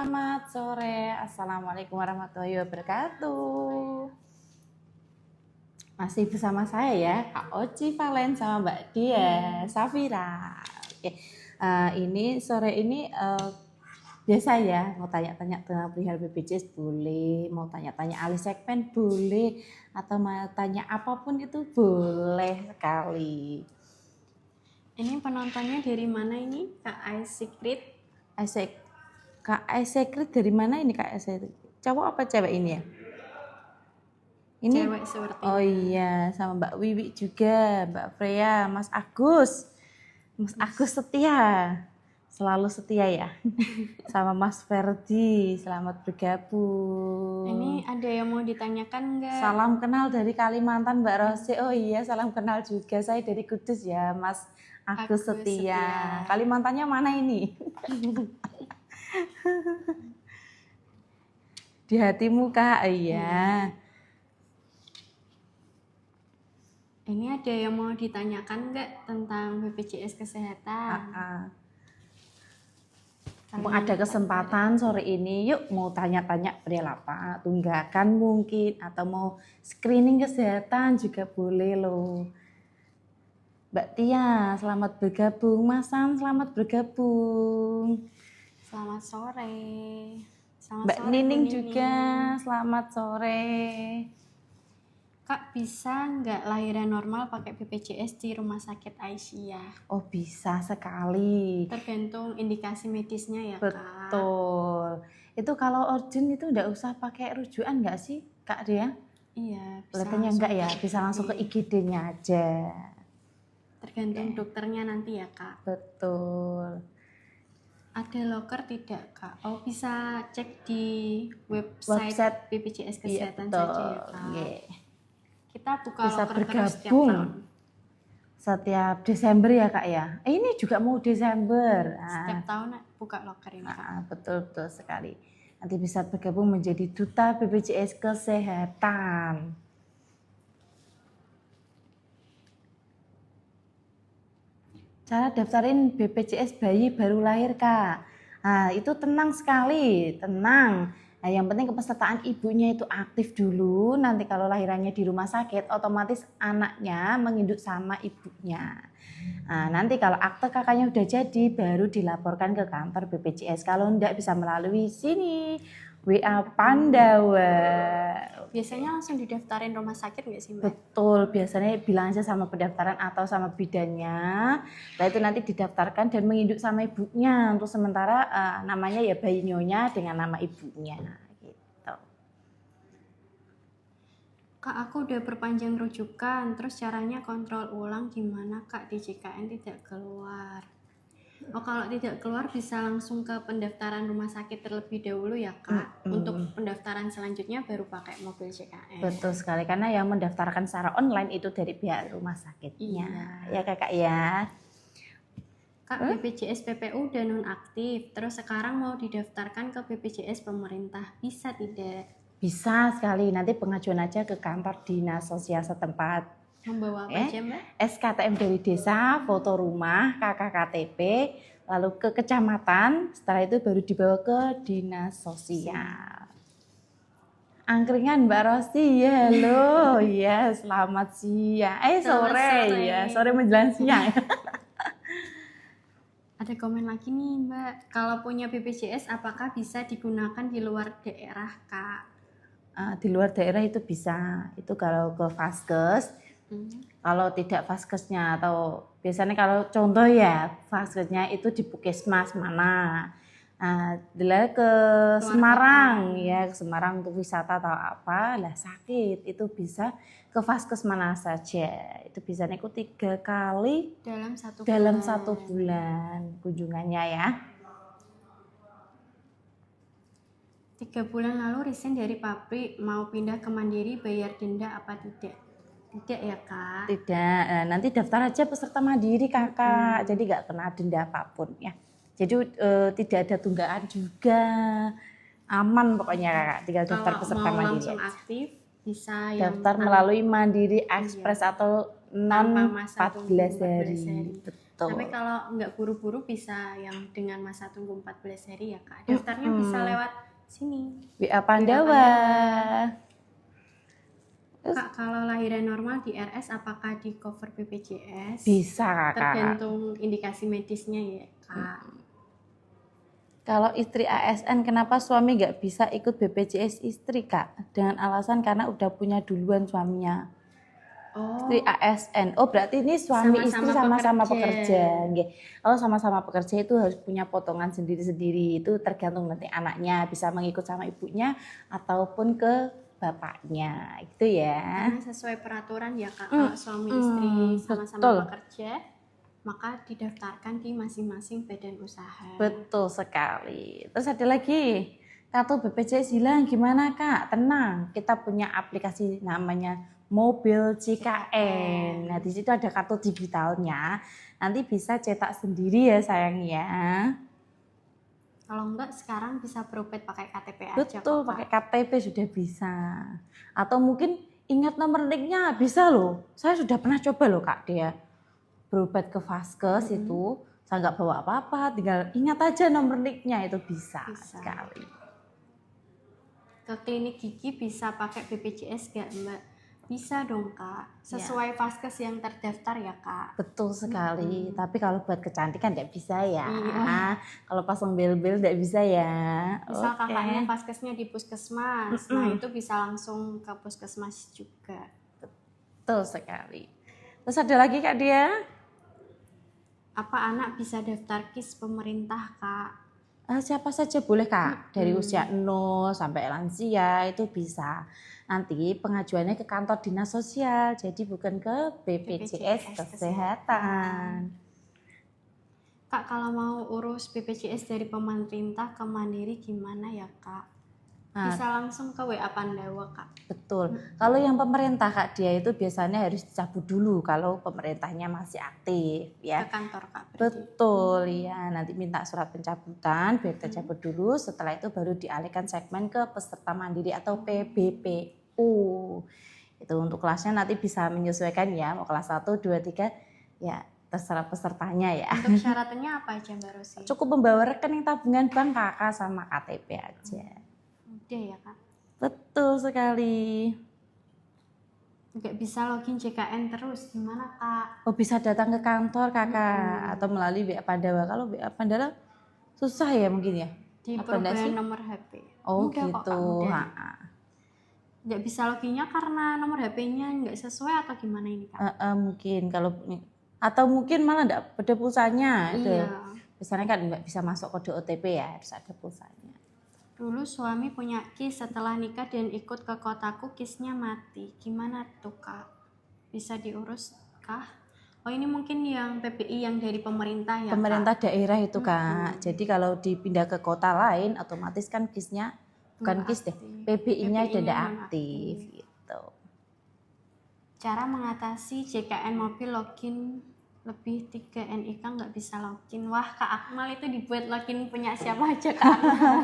Selamat sore, Assalamualaikum warahmatullahi wabarakatuh. Masih bersama saya ya, Kak Oci Valen sama Mbak Dia Safira. Oke, ini sore ini biasa ya, mau tanya-tanya tentang perihal BPJS boleh, mau tanya-tanya alih segmen boleh, atau mau tanya apapun itu boleh sekali. Ini penontonnya dari mana ini? Kak Ice Secret? Kak Secret dari mana ini Kak Secret? Cowok apa cewek ini ya? Ini Cewek sepertinya. Oh iya, sama Mbak Wiwi juga, Mbak Freya, Mas Agus. Mas Agus setia. Selalu setia ya. Sama Mas Ferdi, selamat bergabung. Ini ada yang mau ditanyakan enggak? Salam kenal dari Kalimantan Mbak Rosi. Oh iya, salam kenal juga. Saya dari Kudus ya, Mas Agus setia. Kalimantannya mana ini? Di hatimu Kak, iya. Ini ada yang mau ditanyakan enggak tentang BPJS Kesehatan? Mumpung ada kesempatan sore ini, yuk mau tanya-tanya perihal apa? Tunggakan mungkin, atau mau screening kesehatan juga boleh loh. Mbak Tia, selamat bergabung. Mas Sam, selamat bergabung. Selamat sore. Mbak sore, Nining juga, selamat sore. Kak, bisa nggak lahiran normal pakai BPJS di rumah sakit Aisyah? Oh bisa sekali. Tergantung indikasi medisnya ya Kak. Betul. Itu kalau urgent itu nggak usah pakai rujukan nggak sih Kak Dia? Iya. Kelihatannya enggak ya, bisa langsung ke IGD-nya aja. Tergantung dokternya nanti ya Kak. Betul. Ada loker tidak Kak? Oh bisa cek di website BPJS Kesehatan saja ya Kak. Kita buka bisa loker bergabung setiap Desember ya Kak ya. Ini juga mau Desember. Setiap tahun buka loker ini Kak. Betul sekali. Nanti bisa bergabung menjadi duta BPJS Kesehatan. Cara daftarin BPJS bayi baru lahir Kak. Nah itu tenang sekali, tenang. Nah, yang penting kepesertaan ibunya itu aktif dulu. Nanti kalau lahirannya di rumah sakit, otomatis anaknya menginduk sama ibunya. Nah, nanti kalau akte kakaknya udah jadi, baru dilaporkan ke kantor BPJS. Kalau enggak bisa melalui sini, WA Pandawa. Biasanya langsung didaftarin rumah sakit nggak sih Mbak? Betul, biasanya bilang aja sama pendaftaran atau sama bidannya. Nah itu nanti didaftarkan dan menginduk sama ibunya. Untuk sementara namanya ya bayi nyonya dengan nama ibunya. Gitu. Kak, aku udah perpanjang rujukan. Terus caranya kontrol ulang gimana Kak di JKN tidak keluar? Oh kalau tidak keluar bisa langsung ke pendaftaran rumah sakit terlebih dahulu ya Kak. Untuk pendaftaran selanjutnya baru pakai mobil JKN. Betul sekali, karena yang mendaftarkan secara online itu dari pihak rumah sakitnya. Iya. Ya Kakak ya. Kak, BPJS PPU udah nonaktif, terus sekarang mau didaftarkan ke BPJS pemerintah, bisa tidak? Bisa sekali, nanti pengajuan aja ke kantor dinas sosial setempat. Membawa apa aja Mbak? SKTM dari desa, foto rumah, KKKTP, lalu ke kecamatan, setelah itu baru dibawa ke dinas sosial. Angkringan Mbak Rosti, ya halo, ya selamat siang, sore ya, sore menjelang siang. Ada komen lagi nih Mbak, kalau punya BPJS apakah bisa digunakan di luar daerah Kak? Di luar daerah itu bisa, itu kalau ke Vaskes. Kalau tidak Vaskesnya atau biasanya kalau contoh ya Vaskesnya itu di Puskesmas mana. Nah, ke Semarang ya, ke Semarang untuk wisata atau apa, lah sakit itu bisa ke Vaskes mana saja. Itu bisa ikut 3 kali dalam satu bulan kunjungannya ya. 3 bulan lalu resign dari pabrik, mau pindah ke Mandiri, bayar denda apa tidak? Tidak ya Kak? Tidak, nanti daftar aja peserta mandiri Kakak, jadi nggak kena denda apapun ya. Jadi tidak ada tunggakan juga, aman pokoknya Kakak, tinggal daftar peserta mandiri. Kalau mau langsung aktif bisa daftar melalui Mandiri Express atau non 14 hari. Betul. Tapi kalau nggak buru-buru bisa yang dengan masa tunggu 14 hari ya Kak. Daftarnya bisa lewat sini. WA Pandawa. Kak, kalau lahiran normal di RS apakah di cover BPJS? Bisa Kak. Tergantung indikasi medisnya ya Kak. Kalau istri ASN kenapa suami nggak bisa ikut BPJS istri Kak? Dengan alasan karena udah punya duluan suaminya. Istri ASN. Oh berarti ini suami istri sama-sama pekerja. Kalau sama-sama pekerja itu harus punya potongan sendiri-sendiri. Itu tergantung nanti anaknya bisa mengikut sama ibunya ataupun ke bapaknya. Gitu ya. Karena sesuai peraturan ya Kak. Kalau suami istri sama-sama bekerja, maka didaftarkan di masing-masing badan usaha. Betul sekali. Terus ada lagi, kartu BPJS hilang gimana Kak? Tenang, kita punya aplikasi namanya Mobil JKN. Nah di situ ada kartu digitalnya. Nanti bisa cetak sendiri ya sayang ya. Kalau enggak sekarang bisa berobat pakai KTP aja. Betul, pakai KTP sudah bisa. Atau mungkin ingat nomor NIK-nya bisa loh. Saya sudah pernah coba loh Kak dia. Berobat ke Vaskes itu, saya nggak bawa apa-apa, tinggal ingat aja nomor NIK-nya itu bisa sekali. Ke klinik gigi bisa pakai BPJS nggak Mbak? Bisa dong Kak, sesuai Vaskes yang terdaftar ya Kak. Betul sekali, tapi kalau buat kecantikan nggak bisa ya. Kalau pasang bel-bel nggak bisa ya. Misal kakaknya Vaskesnya di puskesmas, nah itu bisa langsung ke puskesmas juga. Betul sekali. Terus ada lagi Kak dia? Apa anak bisa daftar KIS pemerintah Kak? Siapa saja boleh Kak, dari usia 0 sampai lansia itu bisa. Nanti pengajuannya ke kantor dinas sosial, jadi bukan ke BPJS Kesehatan. Kak, kalau mau urus BPJS dari pemerintah ke Mandiri gimana ya Kak? Bisa langsung ke WA Pandawa Kak. Betul. Kalau yang pemerintah Kak dia itu biasanya harus dicabut dulu kalau pemerintahnya masih aktif ya. Ke kantor Kak. Betul ya. Nanti minta surat pencabutan biar tercabut dulu. Setelah itu baru dialihkan segmen ke peserta mandiri atau PBPU. Itu untuk kelasnya nanti bisa menyesuaikan ya. Mau kelas 1, 2, 3 ya terserah pesertanya ya. Untuk syaratnya apa aja Mbak Rosi? Cukup membawa rekening tabungan bank kakak sama KTP aja. Udah ya Kak. Betul sekali. Nggak bisa login JKN terus, gimana Kak? Oh bisa datang ke kantor kakak atau melalui WA Pandawa. Kalau WA Pandawa susah ya mungkin ya? Di perubahan nomor HP. Oh mudah gitu. Nggak bisa loginnya karena nomor HP-nya nggak sesuai atau gimana ini Kak? Mungkin kalau atau mungkin malah nggak ada pulsanya. Iya. Biasanya kan nggak bisa masuk kode OTP ya, harus ada pulsanya. Dulu suami punya KIS, setelah nikah dan ikut ke kotaku KIS-nya mati. Gimana tuh Kak? Bisa diurus kah? Oh ini mungkin yang PPI yang dari pemerintah ya pemerintah Kak? Daerah itu Kak. Jadi kalau dipindah ke kota lain otomatis kan KIS-nya bukan KIS deh, PBI-nya tidak aktif gitu. Cara mengatasi JKN mobil login lebih 3 NIK nggak bisa login. Wah Kak Akmal itu dibuat login punya siapa aja Kak Akmal.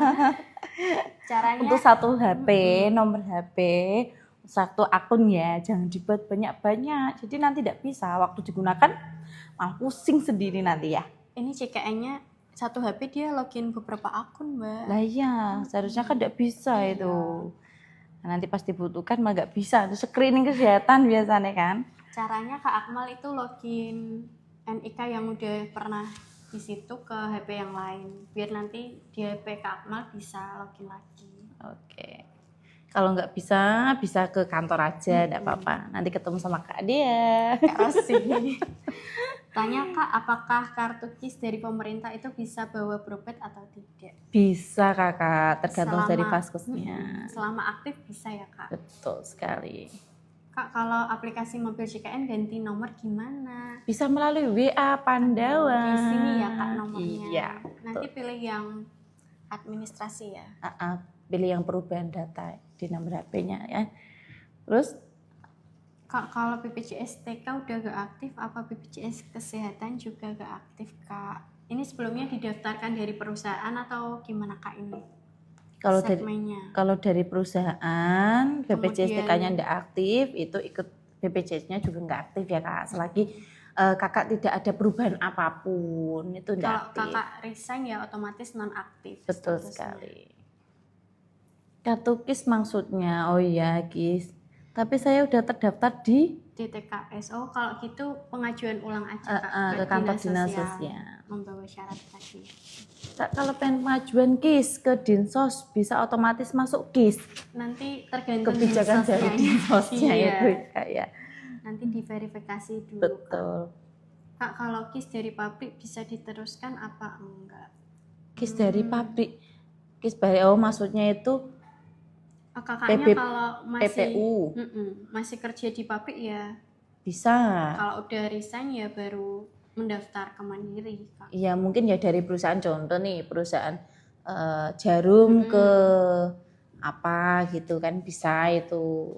Caranya untuk satu HP, nomor HP, satu akun ya, jangan dibuat banyak-banyak. Jadi nanti tidak bisa waktu digunakan malah pusing sendiri nanti ya. Ini JKN-nya satu HP dia login beberapa akun Mbak. Lah iya, seharusnya kan tidak bisa itu. Nah, nanti pas dibutuhkan mah nggak bisa. Itu screening kesehatan biasanya kan. Caranya Kak Akmal itu login NIK yang udah pernah di situ ke HP yang lain biar nanti di HP Kak Akmal bisa login lagi. Oke. Kalau nggak bisa ke kantor aja, enggak apa-apa. Nanti ketemu sama Kak dia. Kak Rosi. Tanya Kak, apakah kartu KIS dari pemerintah itu bisa bawa berobat atau tidak? Bisa Kakak, tergantung dari Vaskesnya. Selama aktif bisa ya Kak? Betul sekali. Kak, kalau aplikasi mobil JKN ganti nomor gimana? Bisa melalui WA Pandawa. Di sini ya Kak nomornya. Iya. Nanti pilih yang administrasi ya. Pilih yang perubahan data di nomor HP-nya ya. Terus Kak, kalau BPJS TK udah gak aktif, apa BPJS Kesehatan juga gak aktif Kak? Ini sebelumnya didaftarkan dari perusahaan atau gimana Kak ini? Kalau dari perusahaan BPJS TK-nya tidak aktif, itu ikut BPJS-nya juga nggak aktif ya Kak. Selagi kakak tidak ada perubahan apapun, itu tidak Kalau aktif. kakak resign ya otomatis non-aktif. Betul statusnya. sekali. Kartu KIS maksudnya, oh iya KIS. Tapi saya udah terdaftar di Di TKS. Oh, kalau gitu pengajuan ulang aja Kak ke kantor dinas sosial. membawa syarat tadi. Kak, kalau pengen pengajuan KIS ke Dinsos bisa otomatis masuk KIS. Nanti tergantung Kebijakan dari Dinsosnya Iya. itu ya. Nanti diverifikasi dulu. Betul. Kak, kalau KIS dari pabrik bisa diteruskan apa enggak? KIS dari pabrik. KIS maksudnya itu Kakaknya kalau PPU. masih kerja di pabrik ya bisa. Kalau udah resign ya baru mendaftar ke Mandiri, Kak. Iya, mungkin ya dari perusahaan, contoh nih perusahaan jarum ke apa gitu kan, bisa itu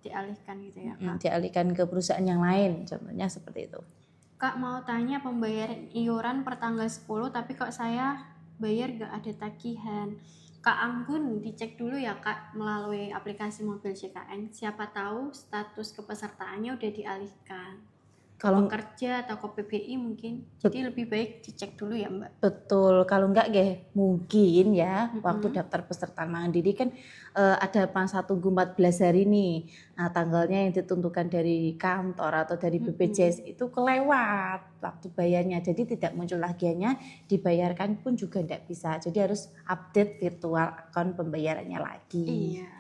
dialihkan gitu ya, Kak. Dialihkan ke perusahaan yang lain, contohnya seperti itu. Kak, mau tanya pembayaran iuran per tanggal 10 tapi kok saya bayar gak ada tagihan. Kak Anggun, dicek dulu ya Kak melalui aplikasi mobil JKN. Siapa tahu status kepesertaannya udah dialihkan. Kalau pekerja atau ke PBI mungkin. Jadi lebih baik dicek dulu ya Mbak. Betul, kalau enggak mungkin ya waktu daftar peserta mandiri kan ada masa tunggu 14 hari nih. Nah, tanggalnya yang ditentukan dari kantor atau dari BPJS itu kelewat waktu bayarnya. Jadi tidak muncul tagihannya, dibayarkan pun juga tidak bisa. Jadi harus update virtual akun pembayarannya lagi. Iya.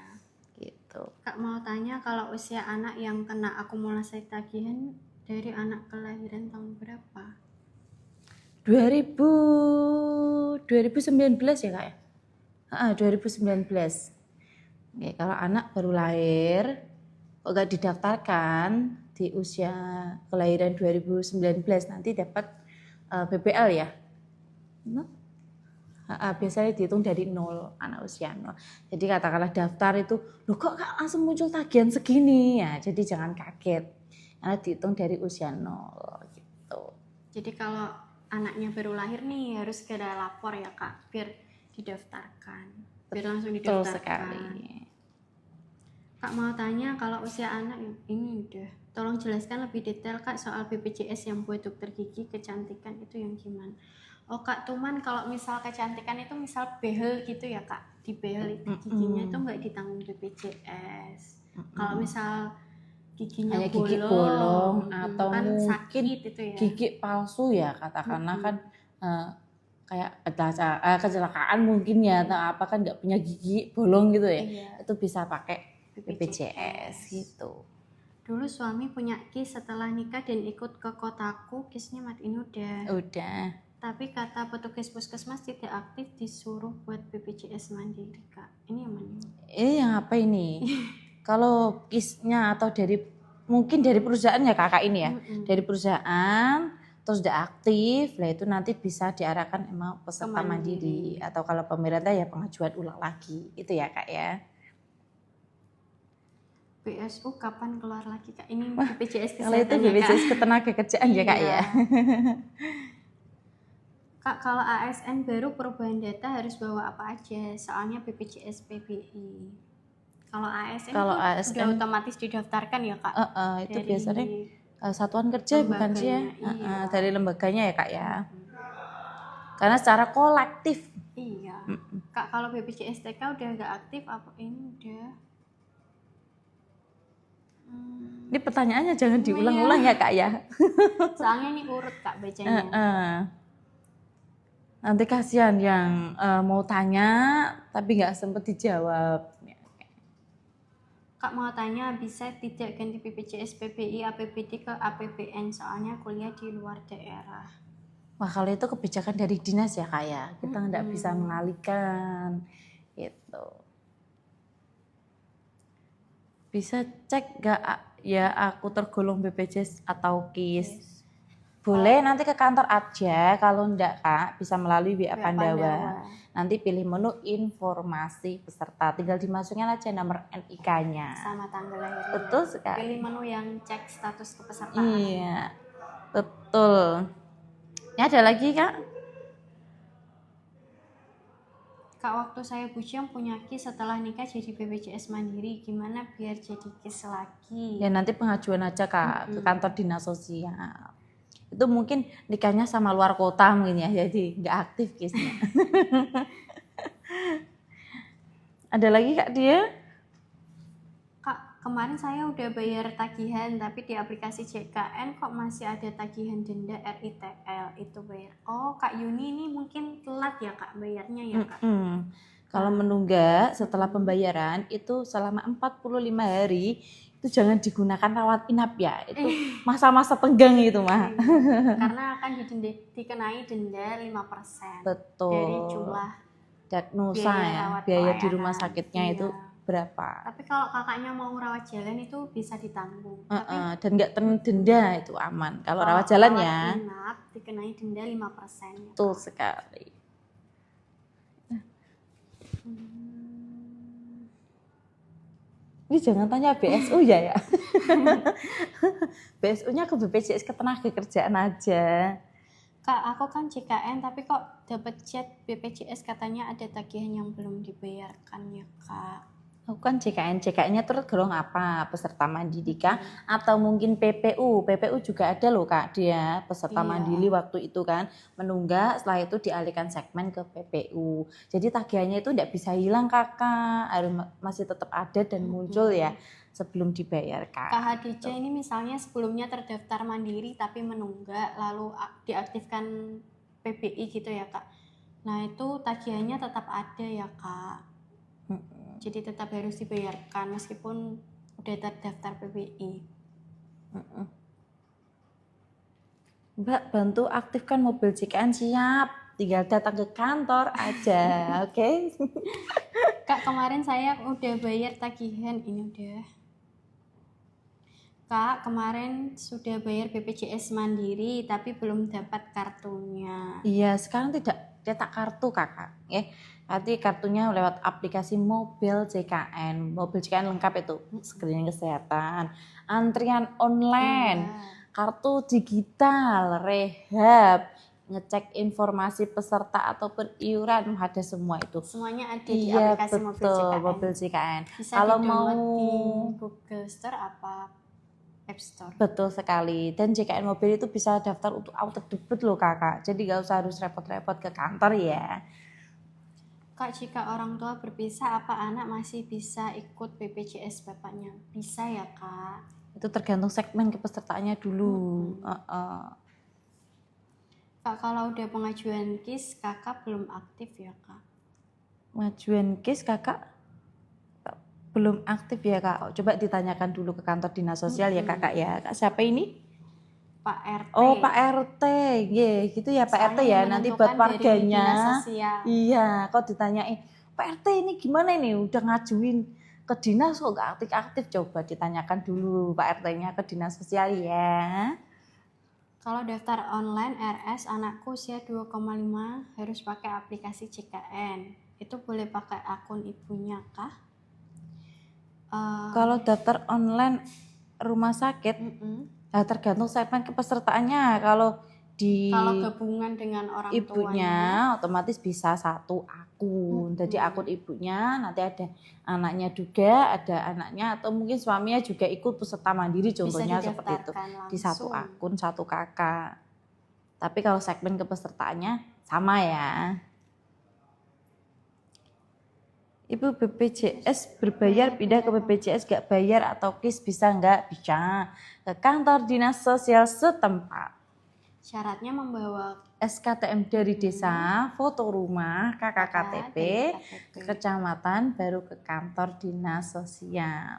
Gitu. Kak mau tanya, kalau usia anak yang kena akumulasi tagihan dari anak kelahiran tahun berapa? 2019 ya Kak ya? 2019. Oke, kalau anak baru lahir, kok gak didaftarkan di usia kelahiran 2019 nanti dapat BPL ya? Biasanya dihitung dari 0, anak usia 0. Jadi katakanlah daftar itu, loh kok Kak langsung muncul tagihan segini ya? Jadi jangan kaget. Karena dihitung dari usia 0 gitu. Jadi kalau anaknya baru lahir nih harus segera lapor ya Kak, biar didaftarkan. Biar langsung didaftarkan. Betul sekali. Kak mau tanya, kalau usia anak ini udah, tolong jelaskan lebih detail Kak soal BPJS yang buat dokter gigi kecantikan itu yang gimana? Oh Kak Tuman, kalau misal kecantikan itu misal behel gitu ya Kak, di behel giginya itu nggak ditanggung BPJS. Kalau misal giginya gigi bolong atau kan mungkin sakit itu ya. Gigi palsu ya katakanlah kan kayak kecelakaan mungkin ya atau apa kan nggak punya gigi bolong gitu ya. Iya. Itu bisa pakai BPJS gitu. Dulu suami punya KIS setelah nikah dan ikut ke kotaku, KISnya ini udah. Tapi kata petugas puskesmas tidak aktif, disuruh buat BPJS mandiri Kak. Ini yang mana? Ini yang apa ini? Kalau KIS-nya atau mungkin dari perusahaan ya kakak ini ya, dari perusahaan terus udah aktif, lah itu nanti bisa diarahkan emang peserta mandiri atau kalau pemerintah ya pengajuan ulang lagi, itu ya kak ya. BSU kapan keluar lagi kak? Ini BPJS kesehatan. Kalau itu BPJS ketenagakerjaan ya kak ya. Kak, kalau ASN baru perubahan data harus bawa apa aja? Soalnya BPJS PBI. Kalau ASN udah otomatis didaftarkan ya kak? Itu biasanya satuan kerja bukan sih ya? Iya. Dari lembaganya ya kak ya? Karena secara kolektif. Iya. Kak, kalau BPJS TK udah nggak aktif, apa ini udah? Ini pertanyaannya jangan diulang-ulang ya kak ya? Soalnya ini urut kak bacanya. Nanti kasihan yang mau tanya tapi nggak sempet dijawab. Kak mau tanya, bisa tidak ganti BPJS PBI APBD ke APBN soalnya kuliah di luar daerah? Wah kalau itu kebijakan dari dinas ya kak ya, kita nggak bisa mengalihkan gitu. Bisa cek nggak ya aku tergolong BPJS atau KIS? Yes. Boleh nanti ke kantor aja, kalau enggak kak bisa melalui WA Pandawa. Nanti pilih menu informasi peserta, tinggal dimasukin aja nomor NIK-nya. Sama tanggal lahirnya. Betul sekali. Pilih menu yang cek status kepesertaan. Iya, betul. Ini ada lagi kak? Kak, waktu saya bujang punya KIS setelah nikah jadi BPJS Mandiri, gimana biar jadi KIS lagi? Ya nanti pengajuan aja kak ke kantor dinas sosial. Itu mungkin nikahnya sama luar kota mungkin ya, jadi nggak aktif KISnya. Ada lagi Kak dia? Kak, kemarin saya udah bayar tagihan, tapi di aplikasi JKN kok masih ada tagihan denda RITL itu bayar. Oh, Kak Yuni ini mungkin telat ya Kak bayarnya ya Kak? Kalau menunggak setelah pembayaran itu selama 45 hari itu jangan digunakan rawat inap ya. Itu masa-masa tenggang itu mah. Karena akan dikenai denda 5% Betul. dari jumlah diagnosa ya, biaya di rumah sakitnya itu berapa. Tapi kalau kakaknya mau rawat jalan itu bisa ditanggung. Dan nggak denda itu aman. Kalau rawat jalan ya. Inap dikenai denda 5%. Betul sekali. Ini jangan tanya BSU ya. BSU-nya ke BPJS Ketenagakerjaan aja. Kak, aku kan JKN tapi kok dapat chat BPJS katanya ada tagihan yang belum dibayarkan ya Kak. Aku kan JKN-nya tergolong apa? Peserta mandiri kah? Atau mungkin PPU? PPU juga ada loh Kak, dia peserta mandiri waktu itu kan menunggak, setelah itu dialihkan segmen ke PPU. Jadi tagihannya itu tidak bisa hilang Kakak, masih tetap ada dan muncul ya sebelum dibayarkan. Kak Hadijah ini misalnya sebelumnya terdaftar mandiri tapi menunggak lalu diaktifkan PBI gitu ya Kak. Nah itu tagihannya tetap ada ya Kak. Jadi tetap harus dibayarkan meskipun udah terdaftar PBI. Mbak, bantu aktifkan mobil JKN, siap. Tinggal datang ke kantor aja, oke? Kak, kemarin saya udah bayar tagihan, ini udah. Kak, kemarin sudah bayar BPJS Mandiri tapi belum dapat kartunya. Iya, sekarang tidak cetak kartu Kakak, ya. Nanti kartunya lewat aplikasi mobil JKN. Mobil JKN lengkap itu, screening kesehatan, antrian online, kartu digital, rehab, ngecek informasi peserta ataupun iuran, ada semua itu. Semuanya ada di aplikasi mobil JKN. Bisa kalau mau di Google Store apa App Store. Betul sekali. Dan JKN mobil itu bisa daftar untuk auto debit loh Kakak. Jadi gak usah harus repot-repot ke kantor ya. Kak, jika orang tua berpisah, apa anak masih bisa ikut BPJS bapaknya? Bisa ya Kak? Itu tergantung segmen kepesertaannya dulu. Kak, kalau udah pengajuan KIS, kakak belum aktif ya Kak? Pengajuan KIS kakak belum aktif ya Kak? Coba ditanyakan dulu ke kantor dinas sosial ya Kakak ya. Kak siapa ini? Pak RT. Oh Pak RT, gitu ya Pak RT ya. Nanti buat warganya. Iya, kok ditanyain Pak RT ini gimana ini? Udah ngajuin ke dinas kok gak aktif-aktif? Coba ditanyakan dulu Pak RT-nya ke dinas sosial ya. Kalau daftar online RS anakku usia 2,5 harus pakai aplikasi JKN. Itu boleh pakai akun ibunya kah? Kalau daftar online rumah sakit, tergantung segmen kepesertaannya. Kalau gabungan dengan orang ibunya tuanya, otomatis bisa satu akun. Jadi akun ibunya nanti ada anaknya juga, ada anaknya atau mungkin suaminya juga ikut peserta mandiri contohnya seperti itu. Di satu akun satu kakak. Tapi kalau segmen kepesertaannya sama ya. Ibu BPJS berbayar pindah ke BPJS gak bayar atau KIS bisa nggak? Bisa. Ke kantor dinas sosial setempat. Syaratnya membawa SKTM dari desa, foto rumah, KKKTP, ke kecamatan, baru ke kantor dinas sosial.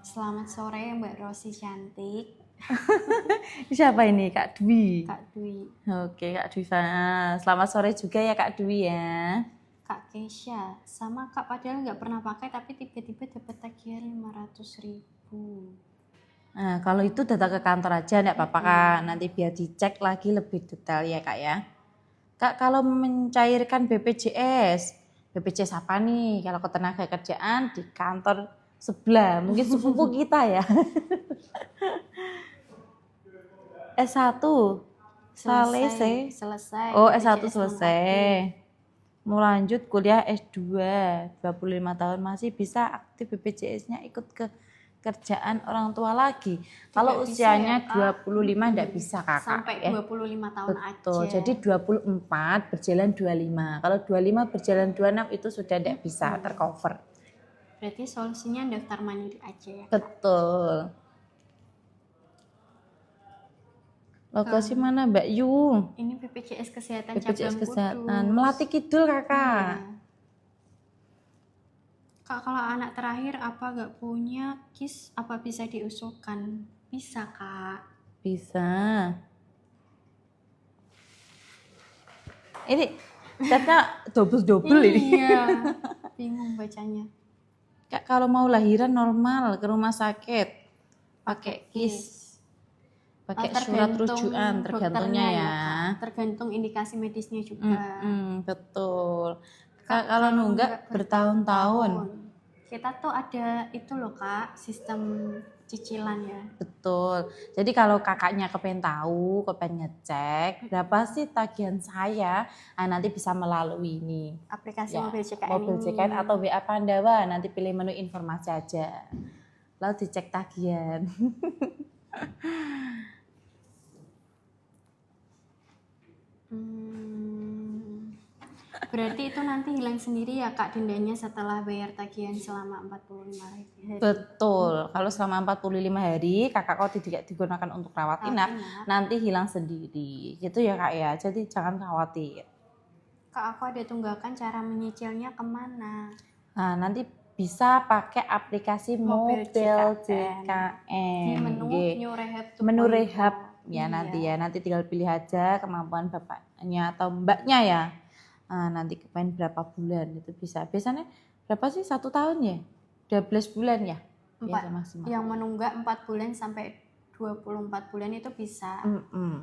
Selamat sore Mbak Rosi cantik. Siapa ini Kak Dwi? Kak Dwi. Oke Kak Dwi, selamat sore juga ya Kak Dwi ya. Kak Kesha, sama Kak padahal nggak pernah pakai tapi tiba-tiba dapat tagihan 500.000. Nah kalau itu datang ke kantor aja enggak apa-apa Kak, nanti biar dicek lagi lebih detail ya Kak ya. Kak kalau mencairkan BPJS apa nih? Kalau ketenagakerjaan di kantor sebelah, mungkin sepupu kita ya. S1 selesai. Oh S1 selesai. Mau lanjut kuliah S2 25 tahun masih bisa aktif BPJS-nya ikut ke kerjaan orang tua lagi. Tidak Kalau bisa usianya ya, Kak. 25 enggak bisa kakak Sampai ya. 25 tahun Betul, aja. jadi 24 berjalan 25. Kalau 25 berjalan 26 itu sudah tidak bisa tercover. Berarti solusinya daftar mandiri aja ya, Kak? Betul. Lokasi mana Mbak Yu? Ini BPJS Kesehatan BPJS Cabang Kesehatan. Kudus. Melati Kidul kakak. Iya. Kak, kalau anak terakhir apa gak punya KIS, apa bisa diusulkan? Bisa, Kak. Bisa. Ini chatnya double ini. Iya. Bingung bacanya. Kak, kalau mau lahiran normal ke rumah sakit pakai KIS. Pakai surat rujukan tergantungnya ya. Kak. Tergantung indikasi medisnya juga. Betul. Kak, kalau nunggak bertahun-tahun. Kita tuh ada itu loh Kak, sistem cicilan ya. Betul. Jadi kalau kakaknya kepengen tahu, kepengen ngecek berapa sih tagihan saya, nanti bisa melalui ini aplikasi ya, mobil CKN mobil CKN atau WA Pandawa, nanti pilih menu informasi aja. Lalu dicek tagihan. Berarti itu nanti hilang sendiri ya Kak dendanya setelah bayar tagihan selama 45 hari. Betul. Kalau selama 45 hari kakak kau tidak digunakan untuk rawat inap, nanti hilang sendiri. Gitu ya Kak ya. Jadi jangan khawatir. Kak, aku ada tunggakan, cara menyicilnya kemana? Nah, nanti bisa pakai aplikasi mobil CKN. Di menu rehab ya, nanti ya. Nanti tinggal pilih aja kemampuan bapaknya atau mbaknya ya. Nanti kepengen berapa bulan itu bisa. Biasanya berapa sih, 1 tahun ya? 12 bulan ya? 4, yang menunggak 4 bulan sampai 24 bulan itu bisa.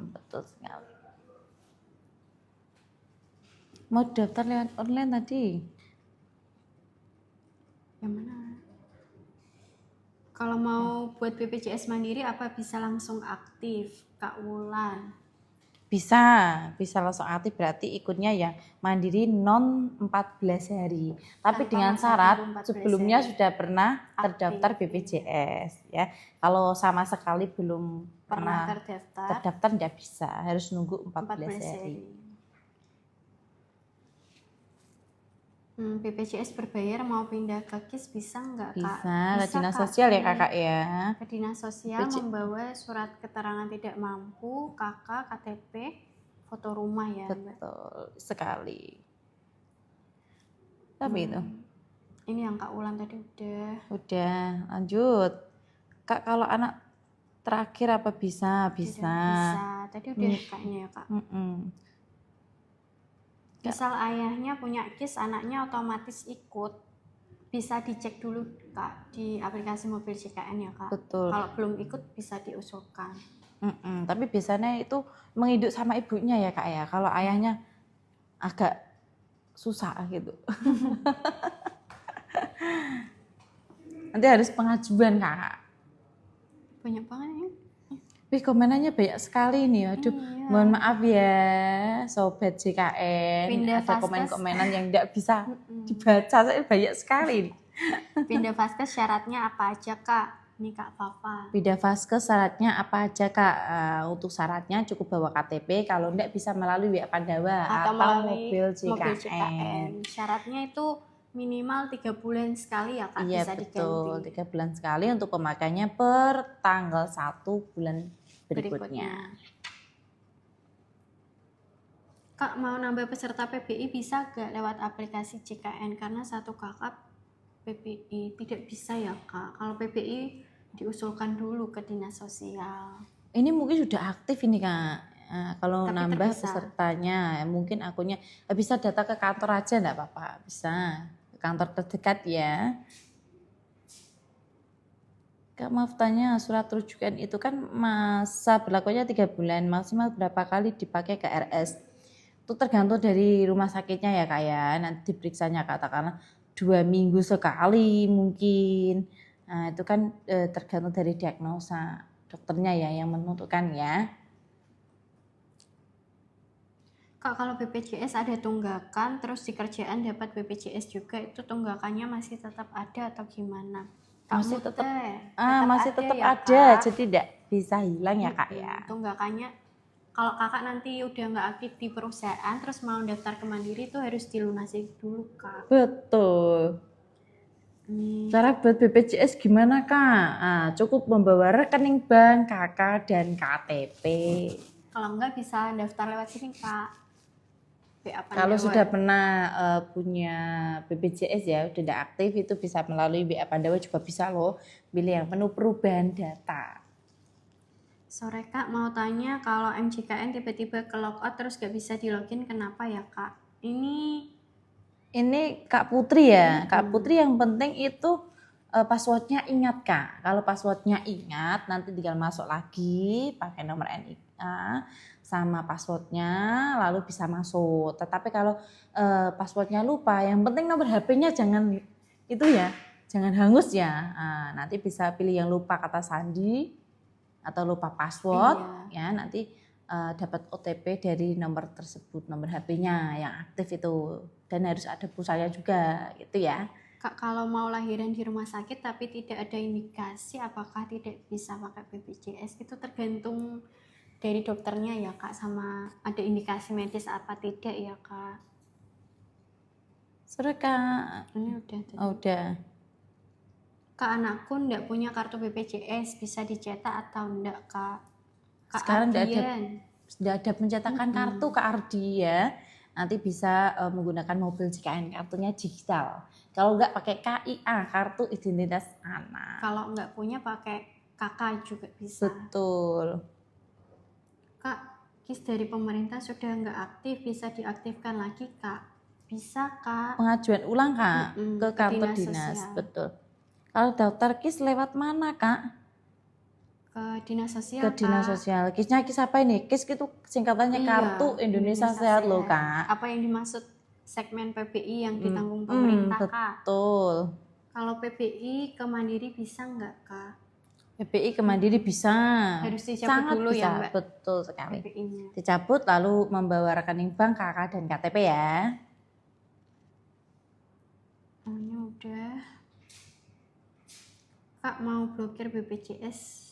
Betul sekali. Mau daftar lewat online tadi? Yang mana? Kalau mau buat BPJS Mandiri apa bisa langsung aktif, Kak Wulan? Bisa langsung aktif, berarti ikutnya ya mandiri non 14 hari. Tapi dengan syarat sebelumnya sudah pernah terdaftar BPJS ya. Kalau sama sekali belum pernah terdaftar tidak bisa, harus nunggu 14 hari. BPJS berbayar mau pindah ke KIS bisa nggak Kak? Bisa, ke dinas sosial ya kakak ya. Ke dinas sosial membawa surat keterangan tidak mampu, KK, KTP, foto rumah ya. Betul sekali. Tapi itu. Ini yang Kak Ulan tadi udah. Udah, lanjut. Kak, kalau anak terakhir apa bisa? Bisa. Tadi udah kayaknya ya Kak. Misal ayahnya punya KIS, anaknya otomatis ikut. Bisa dicek dulu Kak di aplikasi mobil CKN ya Kak. Betul. Kalau belum ikut bisa diusulkan. Tapi biasanya itu menghidup sama ibunya ya Kak ya. Kalau ayahnya agak susah gitu. Nanti harus pengajuan Kak. Banyak banget ya. Komenannya banyak sekali nih. Aduh, mohon maaf ya sobat JKN. Ada komen-komenan yang tidak bisa dibaca, saya banyak sekali. Pindah vaskes syaratnya apa aja Kak? Ini Kak Papa. Pindah vaskes syaratnya apa aja Kak? Untuk syaratnya cukup bawa KTP, kalau enggak bisa melalui WA Pandawa atau mobil JKN. Syaratnya itu minimal 3 bulan sekali ya Kak, iya, bisa betul, diganti. 3 bulan sekali untuk pemakaiannya per tanggal 1 bulan berikutnya. Kak, mau nambah peserta PBI bisa gak lewat aplikasi JKN? Karena satu kakak PBI tidak bisa ya Kak. Kalau PBI diusulkan dulu ke dinas sosial. Ini mungkin sudah aktif ini Kak. Kalau nambah pesertanya, mungkin akunnya bisa datang ke kantor aja enggak apa-apa, bisa ke kantor terdekat ya. Kak, maaf tanya, surat rujukan itu kan masa berlakunya 3 bulan, maksimal berapa kali dipakai ke RS? Itu tergantung dari rumah sakitnya ya Kak ya, nanti diperiksanya katakanlah 2 minggu sekali mungkin. Nah itu kan tergantung dari diagnosa dokternya ya yang menentukan ya. Kak, kalau BPJS ada tunggakan, terus di kerjaan dapat BPJS juga, itu tunggakannya masih tetap ada atau gimana? masih tetap Tetap tetap ya, ada, Kak. jadi tidak bisa hilang ya Kak ya. Tunggakannya kalau kakak nanti udah nggak aktif di perusahaan terus mau daftar ke Mandiri itu harus dilunasi dulu, Kak. Betul. Cara buat BPJS gimana Kak? Cukup membawa rekening bank, KK, dan KTP. Kalau enggak bisa daftar lewat sini, Kak. BA Pandawa. Kalau sudah pernah punya BPJS ya, udah tidak aktif, itu bisa melalui BA Pandawa juga bisa loh. Pilih yang menu perubahan data. Sore Kak, mau tanya kalau MJKN tiba-tiba ke logout terus gak bisa di login, kenapa ya Kak? Ini Kak Putri ya, Kak Putri yang penting itu passwordnya ingat Kak. Kalau passwordnya ingat, nanti tinggal masuk lagi pakai nomor NIK sama passwordnya, lalu bisa masuk. Tetapi kalau passwordnya lupa, yang penting nomor HP-nya jangan itu ya, jangan hangus ya. Nanti bisa pilih yang lupa kata sandi atau lupa password, ya nanti dapat OTP dari nomor tersebut, nomor HP-nya yang aktif itu, dan harus ada pulsanya juga gitu ya. Kak, kalau mau lahiran di rumah sakit tapi tidak ada indikasi apakah tidak bisa pakai BPJS, itu tergantung dari dokternya ya Kak, sama ada indikasi medis apa tidak ya Kak. Sudah Kak. Ini udah. Udah. Kak, anakku enggak punya kartu BPJS, bisa dicetak atau enggak Kak? Sekarang tidak ada pencetakan kartu Kak Ardi ya. Nanti bisa menggunakan mobil JKN, kartunya digital. Kalau enggak pakai KIA, kartu identitas anak. Kalau enggak punya pakai KK juga bisa. Betul. Kak, KIS dari pemerintah sudah enggak aktif, bisa diaktifkan lagi Kak? Bisa Kak. Pengajuan ulang Kak ke kantor dinas. Betul. Kalau daftar KIS lewat mana Kak? Ke dinas sosial. Ke dinas sosial. KIS-nya KIS apa ini? KIS itu singkatannya Kartu Indonesia Sehat loh Kak. Apa yang dimaksud segmen PBI yang ditanggung pemerintah Kak? Betul. Kalau PBI ke Mandiri bisa enggak Kak? PBI ke Mandiri bisa. Harus dicabut sangat dulu bisa. Ya Mbak? Betul sekali. PBI-nya. Dicabut lalu membawa rekening bank, KK, dan KTP ya. Ini udah. Kak mau blokir BPJS.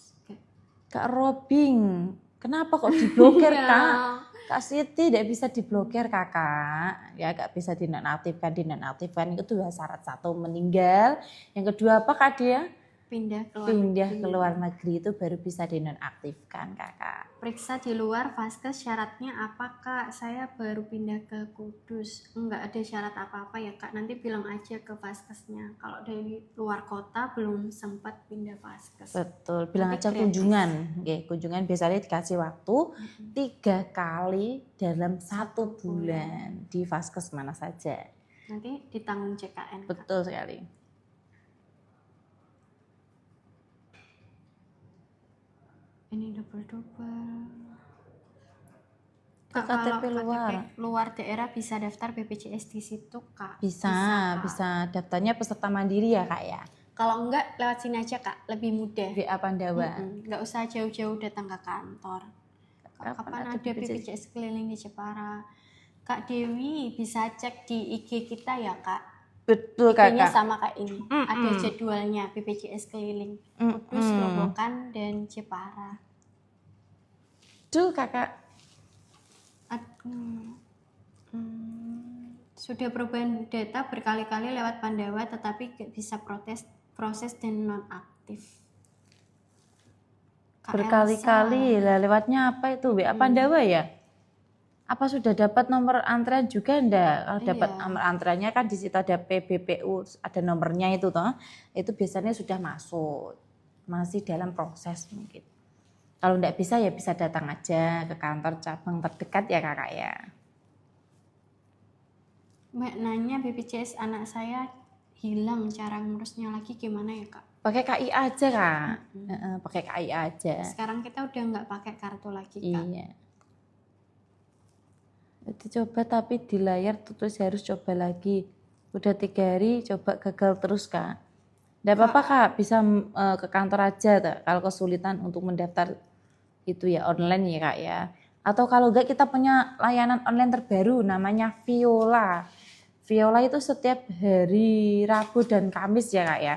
Kak Robing, kenapa kok diblokir Kak? Kak Siti tidak bisa diblokir Kakak, ya gak bisa dinonaktifkan itu dua syarat. Satu meninggal, yang kedua apa Kak dia? Pindah ke luar negeri itu baru bisa dinonaktifkan Kakak. Periksa di luar Vaskes syaratnya apa Kak? Saya baru pindah ke Kudus, enggak ada syarat apa-apa ya Kak, nanti bilang aja ke Vaskesnya. Kalau dari luar kota belum sempat pindah Vaskes. Betul, bilang nanti aja gratis. Kunjungan biasanya dikasih waktu 3 kali dalam 1 bulan di Vaskes mana saja. Nanti ditanggung JKN. Betul Kak. Sekali. Ini double-double. Kak, KTP luar daerah bisa daftar BPJS di situ Kak? Bisa. Daftarnya peserta mandiri ya Kak ya? Kalau enggak lewat sini aja Kak, lebih mudah. BA Pandawa. Enggak usah jauh-jauh datang ke kantor. Kapan ada BPJS keliling di Jepara? Kak Dewi bisa cek di IG kita ya Kak? Betul Kak. IG-nya sama kayak ini. Ada jadwalnya BPJS keliling. Kudus, Gerobokan, dan Jepara. Tuh Kakak. Sudah perubahan data berkali-kali lewat Pandawa tetapi gak bisa proses dan nonaktif. Berkali-kali lah, lewatnya apa itu? WA Pandawa ya? Apa sudah dapat nomor antrean juga enggak? Kalau dapat nomor antreannya kan di situ ada PBPU, ada nomornya itu toh. Itu biasanya sudah masuk. Masih dalam proses mungkin. Kalau enggak bisa ya bisa datang aja ke kantor cabang terdekat ya Kakak ya. Mbak nanya BPJS anak saya hilang, cara ngurusnya lagi gimana ya Kak? Pakai KI aja Kak. Pakai KI aja. Sekarang kita udah enggak pakai kartu lagi Kak. Iya. Dicoba tapi di layar terus harus coba lagi. Udah 3 hari coba gagal terus Kak. Tidak apa-apa Kak, bisa ke kantor aja kalau kesulitan untuk mendaftar itu ya online ya Kak ya. Atau kalau enggak kita punya layanan online terbaru namanya Viola. Viola itu setiap hari Rabu dan Kamis ya Kak ya.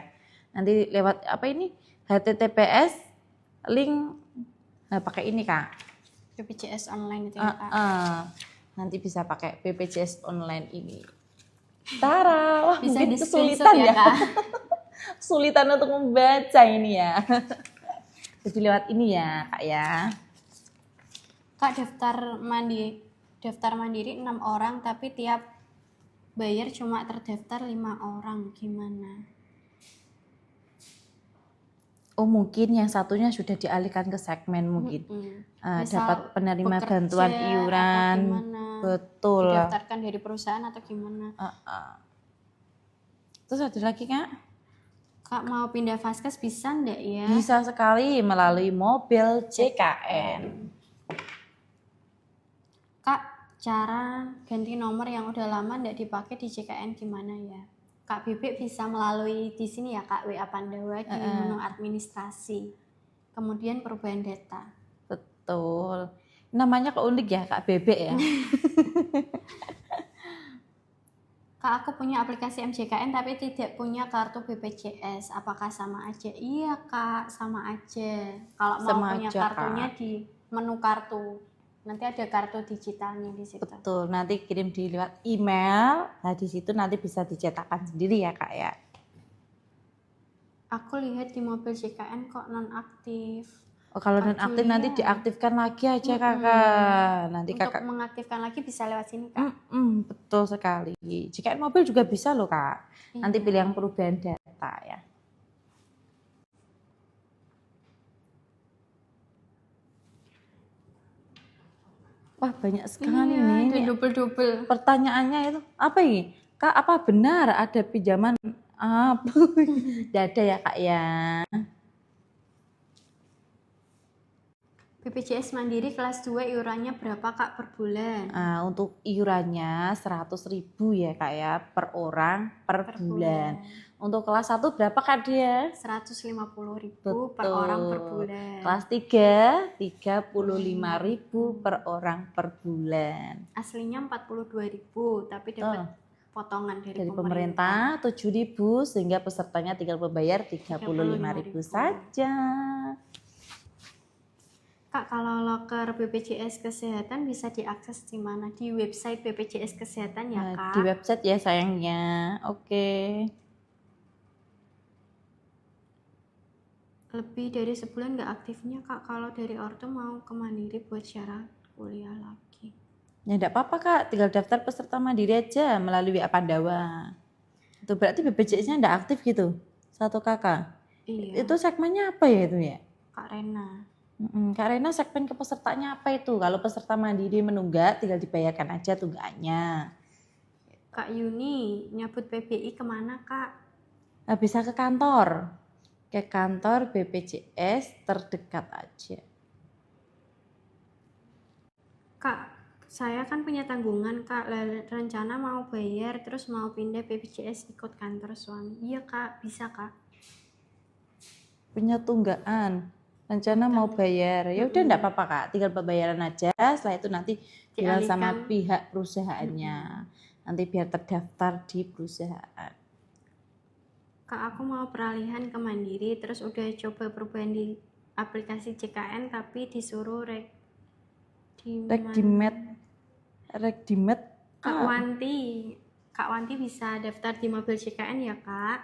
Nanti lewat apa ini? HTTPS link pakai ini Kak. BPJS online itu ya Kak. Nanti bisa pakai BPJS online ini. Tara, wah Bisa mungkin di kesulitan ya Kak. Kesulitan untuk membaca ini ya. Jadi lewat ini ya Kak ya. Kak, daftar mandiri 6 orang tapi tiap bayar cuma terdaftar 5 orang, gimana? Oh mungkin yang satunya sudah dialihkan ke segmen mungkin. Dapat penerima bantuan iuran. Betul. Didaftarkan dari perusahaan atau gimana? Terus ada lagi Kak? Kak mau pindah Vaskes bisa enggak ya? Bisa sekali melalui mobil JKN. Kak, cara ganti nomor yang udah lama enggak dipakai di JKN gimana ya? Kak Bebek bisa melalui di sini ya Kak, WA Pandawa di menu administrasi. Kemudian perubahan data. Betul. Namanya kok unik ya Kak Bebek ya. Kak, aku punya aplikasi MJKN tapi tidak punya kartu BPJS. Apakah sama aja? Iya Kak, sama aja. Kalau mau punya kartunya Kak, di menu kartu. Nanti ada kartu digitalnya di situ. Betul, nanti kirim di lewat email. Nah di situ nanti bisa dicetakkan sendiri ya Kak ya. Aku lihat di mobil JKN kok non-aktif. Oh kalau non-aktif nanti diaktifkan lagi aja Kakak. Nanti Untuk Kakak mengaktifkan lagi bisa lewat sini Kak. Betul sekali. JKN mobil juga bisa loh Kak. Nanti pilih yang perubahan data ya. Wah banyak sekali nih. Dan double-double. Pertanyaannya itu apa ini? Kak apa benar ada pinjaman apa? Tidak ada ya Kak ya. BPJS Mandiri kelas 2 iurannya berapa Kak per bulan? Untuk iurannya 100.000 ya Kak ya per orang per bulan. Untuk kelas 1 berapa Kak dia? 150.000 per orang per bulan. Kelas 3 35.000 per orang per bulan. Aslinya 42.000 tapi dapat potongan dari pemerintah 7.000 sehingga pesertanya tinggal membayar 35.000 saja. Kak, kalau loker BPJS Kesehatan bisa diakses di mana? Di website BPJS Kesehatan ya Kak? Di website ya sayangnya. Oke. Lebih dari sebulan nggak aktifnya Kak, kalau dari ortu mau ke Mandiri buat syarat kuliah lagi. Ya enggak apa-apa Kak, tinggal daftar peserta Mandiri aja melalui WA Pandawa. Itu berarti BPJS-nya enggak aktif gitu? Satu kakak? Iya. Itu segmennya apa ya itu ya? Kak Rena. Kak Rena segmen ke pesertanya apa itu? Kalau peserta Mandiri menunggak tinggal dibayarkan aja tunggakannya. Kak Yuni, nyabut PBI kemana Kak? Bisa ke kantor. Ke kantor BPJS terdekat aja. Kak, saya kan punya tanggungan Kak, rencana mau bayar terus mau pindah BPJS ikut kantor suami. Iya Kak, bisa Kak. Punya tunggaan, rencana mau bayar. Ya udah enggak apa-apa Kak, tinggal pembayaran aja. Setelah itu nanti bilang sama pihak perusahaannya. Nanti biar terdaftar di perusahaan. Kak, aku mau peralihan ke Mandiri terus udah coba perubahan di aplikasi JKN tapi disuruh Rekdimet. Kak Wanti bisa daftar di mobil JKN ya Kak?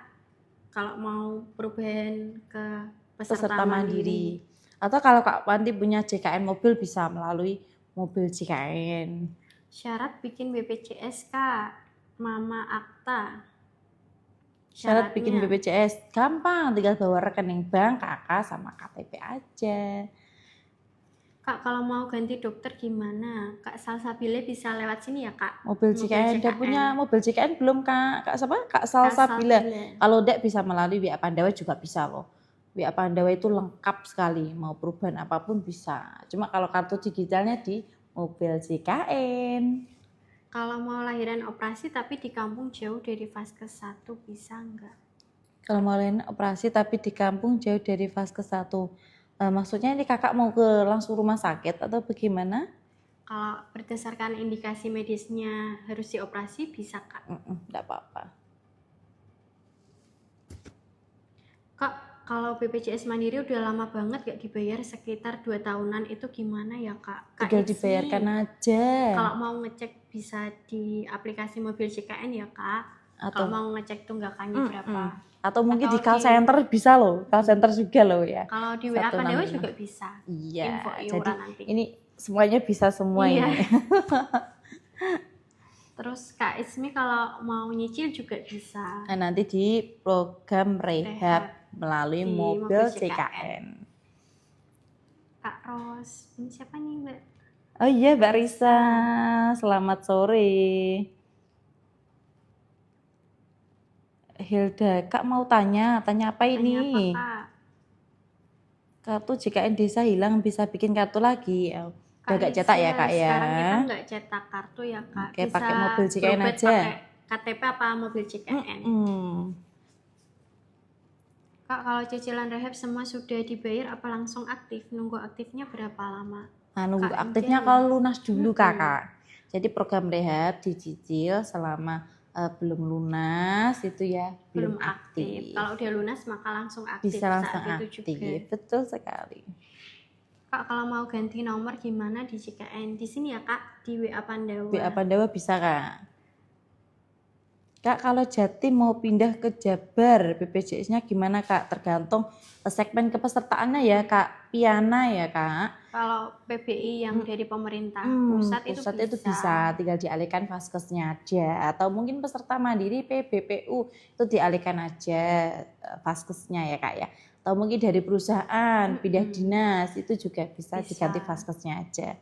Kalau mau perubahan ke peserta mandiri. Atau kalau Kak Wanti punya JKN mobil bisa melalui mobil JKN. Syarat bikin BPJS Kak, Mama Akta. Syarat bikin BPJS gampang, tinggal bawa rekening bank, kakak sama KTP aja. Kak, kalau mau ganti dokter gimana? Kak Salsabila bisa lewat sini ya Kak? Mobil JKN. Udah punya mobil JKN belum Kak? Kak siapa? Kak Salsabila. Kalau enggak bisa melalui WA Pandawa juga bisa loh. WA Pandawa itu lengkap sekali, mau perubahan apapun bisa. Cuma kalau kartu digitalnya di mobil JKN. Kalau mau lahiran operasi tapi di kampung jauh dari Vaskes 1 bisa enggak? Kalau mau lahiran operasi tapi di kampung jauh dari Vaskes 1. Maksudnya ini kakak mau ke langsung rumah sakit atau bagaimana? Kalau berdasarkan indikasi medisnya harus dioperasi bisa Kak? Enggak apa-apa. Kak, kalau BPJS Mandiri udah lama banget gak dibayar, sekitar 2 tahunan, itu gimana ya Kak? Kak Tinggal Itsmi, dibayarkan aja. kalau mau ngecek bisa di aplikasi mobil JKN ya Kak. Kalau Atau mau ngecek tunggakannya berapa. atau mungkin Atau di call di center bisa loh, call center juga loh ya. kalau di WA Pandewa 165. juga bisa. Iya, Info jadi iuran nanti. ini semuanya bisa semua Iya. ini. Terus Kak Itsmi kalau mau nyicil juga bisa. Nah, nanti di program rehab melalui di mobil mobil JKN. Kak Ros, ini siapa nih Mbak? Oh iya Mbak Risa, selamat sore. Hilda, Kak mau tanya apa ini? Tanya apa Kak? Kartu JKN desa hilang, bisa bikin kartu lagi. Udah Kak gak cetak ya Kak ya? Sekarang kita nggak cetak kartu ya Kak. Oke, Bisa pakai mobil JKN dompet aja. pakai KTP apa mobil JKN. Kak, kalau cicilan rehab semua sudah dibayar apa langsung aktif? Nunggu aktifnya berapa lama? Nah, nunggu Kak aktifnya Angel, kalau lunas dulu Kakak. Jadi program rehab dicicil selama belum lunas itu ya belum aktif. Kalau udah lunas maka langsung aktif. Bisa langsung saat aktif. itu juga. Betul sekali. Kak, kalau mau ganti nomor gimana di JKN? Di sini ya Kak, di WA Pandawa. WA Pandawa bisa Kak. Kak, kalau Jatim mau pindah ke Jabar, BPJS-nya gimana Kak? Tergantung segmen kepesertaannya ya Kak. Piana ya Kak. Kalau PBI yang dari pemerintah pusat itu bisa, tinggal dialihkan vaskesnya aja. Atau mungkin peserta mandiri PBPU itu dialihkan aja vaskesnya ya Kak ya. Atau mungkin dari perusahaan pindah dinas itu juga bisa diganti vaskesnya aja.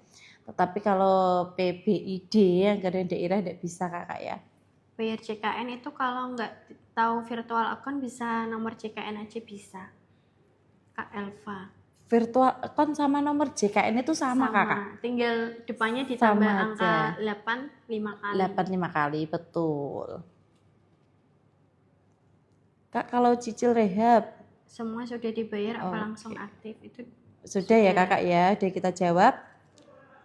Tetapi kalau PBID yang dari daerah tidak bisa Kak ya. Bayar JKN itu kalau nggak tahu virtual account bisa nomor JKN aja bisa. Kak Elva. Virtual account sama nomor JKN itu sama Kakak? Tinggal depannya ditambah sama angka aja. 8 5 kali. 8 5 kali, betul. Kak, kalau cicil rehab semua sudah dibayar apa langsung aktif? Itu sudah ya Kakak ya, udah kita jawab.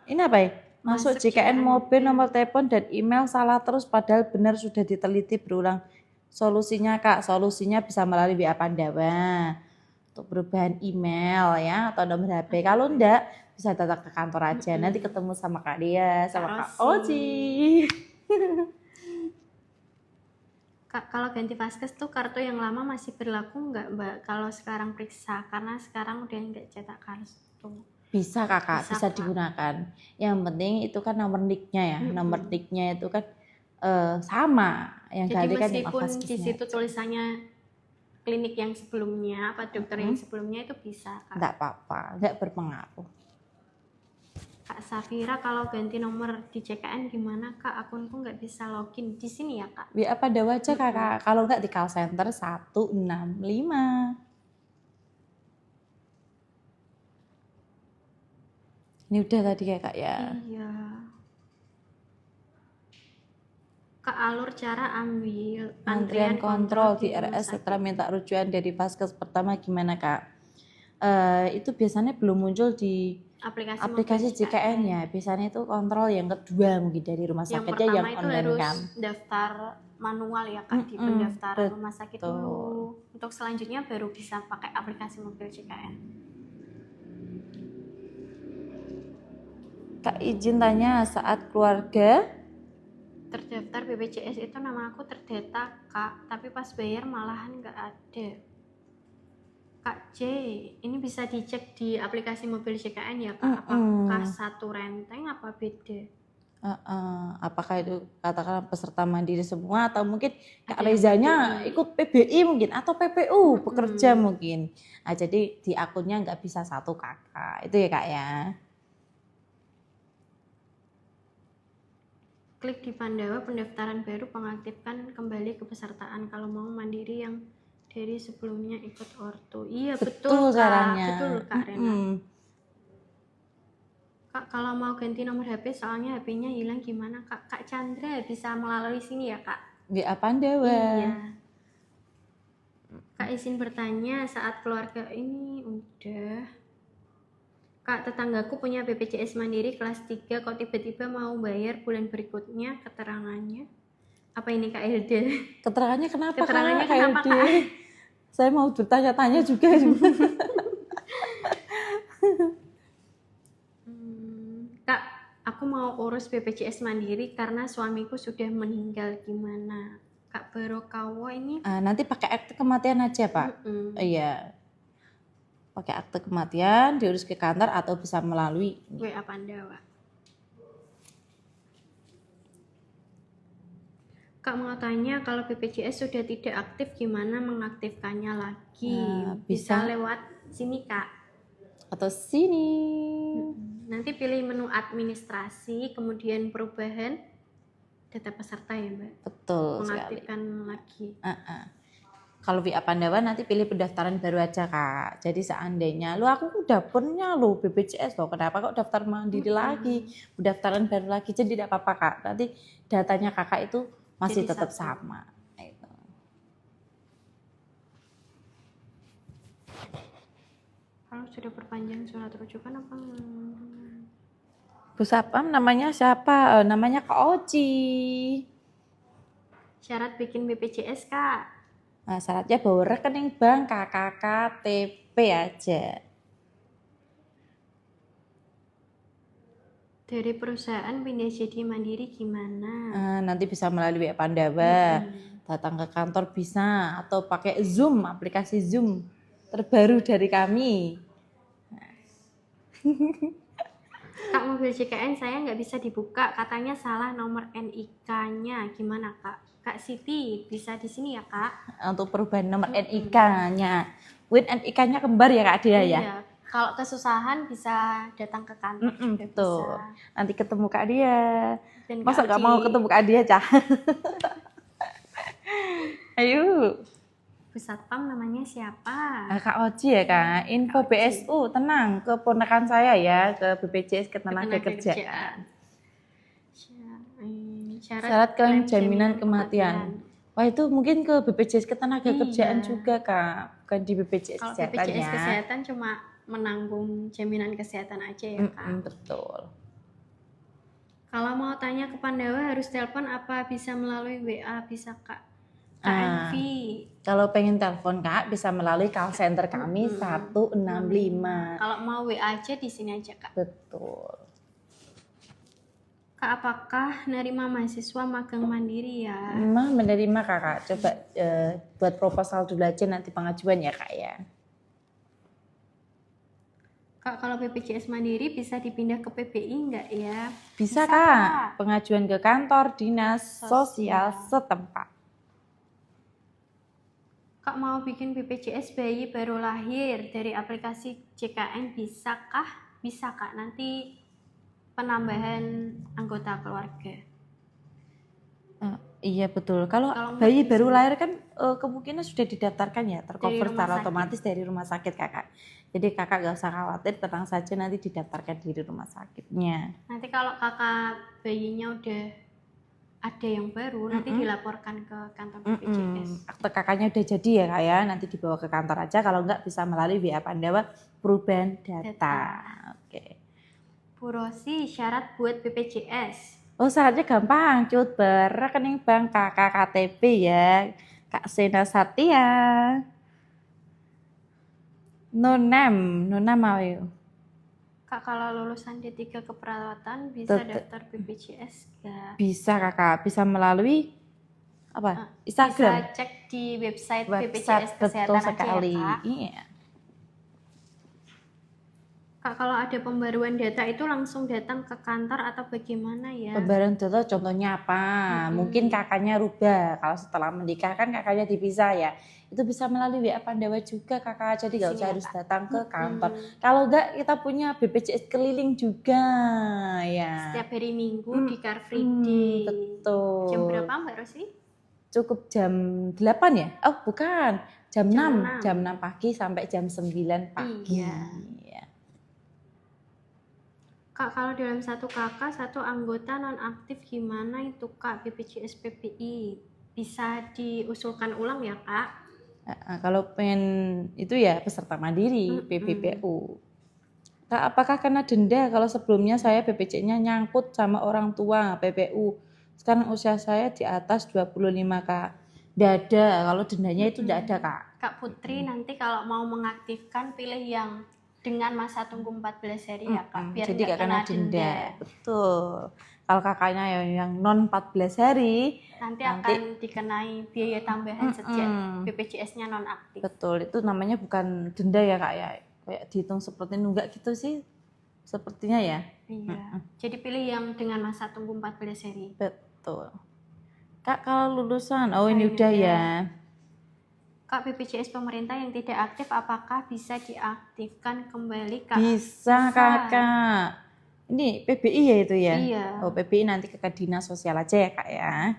Ini apa ya? Masuk JKN mobil, nomor telepon dan email salah terus padahal benar sudah diteliti berulang. Solusinya Kak, solusinya bisa melalui WA Pandawa untuk perubahan email ya atau nomor HP. Kalau enggak bisa datang ke kantor aja. Nanti ketemu sama Kak Dia, sama Kak Oji. Kak, kalau ganti vaskes tuh kartu yang lama masih berlaku nggak Mbak? Kalau sekarang periksa, karena sekarang udah nggak cetak kartu. Bisa Kakak, bisa digunakan. Yang penting itu kan nomor NIK-nya ya. Nomor NIK-nya itu kan sama. Yang jadi meskipun di situ tulisannya klinik yang sebelumnya, apa dokter yang sebelumnya itu bisa Kak? Nggak apa-apa, nggak berpengaruh. Kak Safira, kalau ganti nomor di JKN gimana Kak? Akunku nggak bisa login di sini ya Kak? WA Pandawa aja Kakak. Kalau nggak di call center 165. Ini udah tadi ya Kak ya? Iya. Kak, alur cara ambil antrian kontrol di RS setelah minta rujukan dari vaskes pertama gimana Kak? Itu biasanya belum muncul di aplikasi JKN ya. Biasanya itu kontrol yang kedua mungkin dari rumah sakitnya yang online harus kan. Daftar manual ya Kak di pendaftaran rumah sakit dulu. Untuk selanjutnya baru bisa pakai aplikasi mobil JKN. Kak izin tanya, saat keluarga terdaftar BPJS itu nama aku terdata Kak, tapi pas bayar malahan nggak ada. Kak J, ini bisa dicek di aplikasi mobil JKN ya Kak, apakah satu renteng apa beda? Apakah itu katakanlah peserta mandiri semua atau mungkin Kak Rezanya ikut PBI mungkin atau PPU pekerja mungkin. Nah, jadi di akunnya nggak bisa satu kakak, itu ya Kak ya. Klik di Pandawa pendaftaran baru, pengaktifkan kembali kepesertaan kalau mau mandiri yang dari sebelumnya ikut ortu. Iya betul caranya. Betul Kak Rena. Kak, kalau mau ganti nomor HP soalnya HP-nya hilang gimana Kak? Kak Chandra bisa melalui sini ya Kak? WA Pandawa. Iya. Kak izin bertanya, saat keluarga ini udah. Kak, tetanggaku punya BPJS Mandiri kelas 3, kok tiba-tiba mau bayar bulan berikutnya, keterangannya? Apa ini Kak Hilda? Keterangannya kenapa Keterangannya Kak kenapa Hilda? Kak? Saya mau bertanya-tanya juga. Kak, aku mau urus BPJS Mandiri karena suamiku sudah meninggal, gimana? Kak Barokawo ini Nanti pakai akte kematian aja, Pak. Iya. Pakai akte kematian, diurus ke kantor atau bisa melalui WA Pandawa. Kak mau tanya, kalau BPJS sudah tidak aktif, gimana mengaktifkannya lagi? Bisa lewat sini, Kak. Atau sini. Nanti pilih menu administrasi, kemudian perubahan data peserta ya, Mbak. Betul mengaktifkan sekali. Lagi. Kalau WA Pandawa nanti pilih pendaftaran baru aja, Kak. Jadi seandainya, aku udah punya BPJS kenapa kok daftar mandiri lagi? Pendaftaran baru lagi, jadi tidak apa-apa, Kak. Nanti datanya Kakak itu masih jadi tetap sama. Itu. Kalau sudah perpanjang surat rujukan apa? Bu Sapam namanya siapa? Namanya Kak Oci. Syarat bikin BPJS, Kak. Syaratnya bawa rekening bank, KKK, KTP aja. Dari perusahaan pindah jadi mandiri gimana? Nanti bisa melalui WA Pandawa, datang ke kantor bisa, atau pakai Zoom, aplikasi Zoom terbaru dari kami. Kak, mobil JKN saya nggak bisa dibuka, katanya salah nomor NIK-nya, gimana Kak? Kak Siti, bisa di sini ya Kak? Untuk perubahan nomor NIK-nya, NIK-nya kembar ya Kak Dia ya? Iya. Kalau kesusahan bisa datang ke kantor juga betul. bisa. Nanti ketemu Kak Dia. Masa nggak mau ketemu Kak Dia, Cah? Ayo. Bu Satpam namanya siapa? Kak Oci ya Kak. Info BSU, tenang. Keponakan saya ya, ke BPJS Ketenagakerjaan. Syarat klaim jaminan kematian. Wah itu mungkin ke BPJS Ketenagakerjaan juga Kak. Bukan di BPJS Kesehatan ya. Kalau BPJS Kesehatan cuma menanggung jaminan kesehatan aja ya Kak. Betul. Kalau mau tanya ke Pandawa harus telepon apa bisa melalui WA bisa Kak? KNV. Kalau pengen telepon Kak bisa melalui call center kami 165. Kalau mau WA aja di sini aja Kak. Betul. Kak, apakah menerima mahasiswa magang mandiri ya? Menerima Kakak. Coba buat proposal dulu aja nanti pengajuan ya Kak ya. Kak, kalau BPJS Mandiri bisa dipindah ke PBI enggak ya? Bisa Kak. Pengajuan ke kantor dinas sosial setempat. Kak mau bikin BPJS bayi baru lahir dari aplikasi JKN bisakah? Bisa Kak, nanti penambahan anggota keluarga. Iya betul. Kalau bayi baru lahir kan kemungkinan sudah didaftarkan ya, tercover secara otomatis dari rumah sakit Kakak. Jadi Kakak gak usah khawatir, tenang saja nanti didaftarkan di rumah sakitnya. Nanti kalau Kakak bayinya udah ada yang baru, nanti dilaporkan ke kantor BPJS. Akte kakaknya udah jadi ya Kak ya, nanti dibawa ke kantor aja. Kalau enggak bisa melalui WA Pandawa perubahan data. Oke. Bu Rosi, syarat buat BPJS. Syaratnya gampang, cut rekening bank kakak KTP ya. Kak Sena Satya. Nonam ayo. Kak, kalau lulusan D3 keperawatan bisa daftar BPJS gak? Bisa Kakak, bisa melalui apa? Instagram. Bisa cek di website BPJS Kesehatan betul sekali. Aja ya, Kak? Iya. Kak, kalau ada pembaruan data itu langsung datang ke kantor atau bagaimana ya? Pembaruan data contohnya apa? Mungkin kakaknya rubah. Kalau setelah menikah kan kakaknya dipisah ya. Itu bisa melalui WA Pandawa juga Kakak. Jadi nggak usah harus datang ke kantor. Kalau enggak kita punya BPJS keliling juga ya. Setiap hari Minggu di Car Free Day. Betul. Jam berapa Mbak Rosi? Cukup jam 8 ya? Oh bukan, jam 6. Jam 6 pagi sampai jam 9 pagi. Iya. Kak, kalau dalam satu kakak, satu anggota non-aktif gimana itu Kak BPJS PPI? Bisa diusulkan ulang ya Kak? Kalau pengen itu ya peserta mandiri, PPPU. Kak, apakah kena denda kalau sebelumnya saya BPJS-nya nyangkut sama orang tua PPU? Sekarang usia saya di atas 25 Kak. Tidak ada, kalau dendanya itu tidak ada Kak. Kak Putri nanti kalau mau mengaktifkan pilih yang dengan masa tunggu 14 hari ya Kak, biar jadi nggak gak kena denda. Betul. Kalau kakaknya yang non 14 hari nanti akan dikenai biaya tambahan sejak BPJS-nya non aktif. Betul, itu namanya bukan denda ya Kak ya, kayak dihitung seperti nunggak gitu sih sepertinya ya. Iya, jadi pilih yang dengan masa tunggu 14 hari. Betul. Kak kalau lulusan, ini udah ya. Kak, BPJS pemerintah yang tidak aktif apakah bisa diaktifkan kembali Kak? Bisa Kakak. Ini PBI ya itu ya? Iya. PBI nanti ke dinas sosial aja ya Kak ya.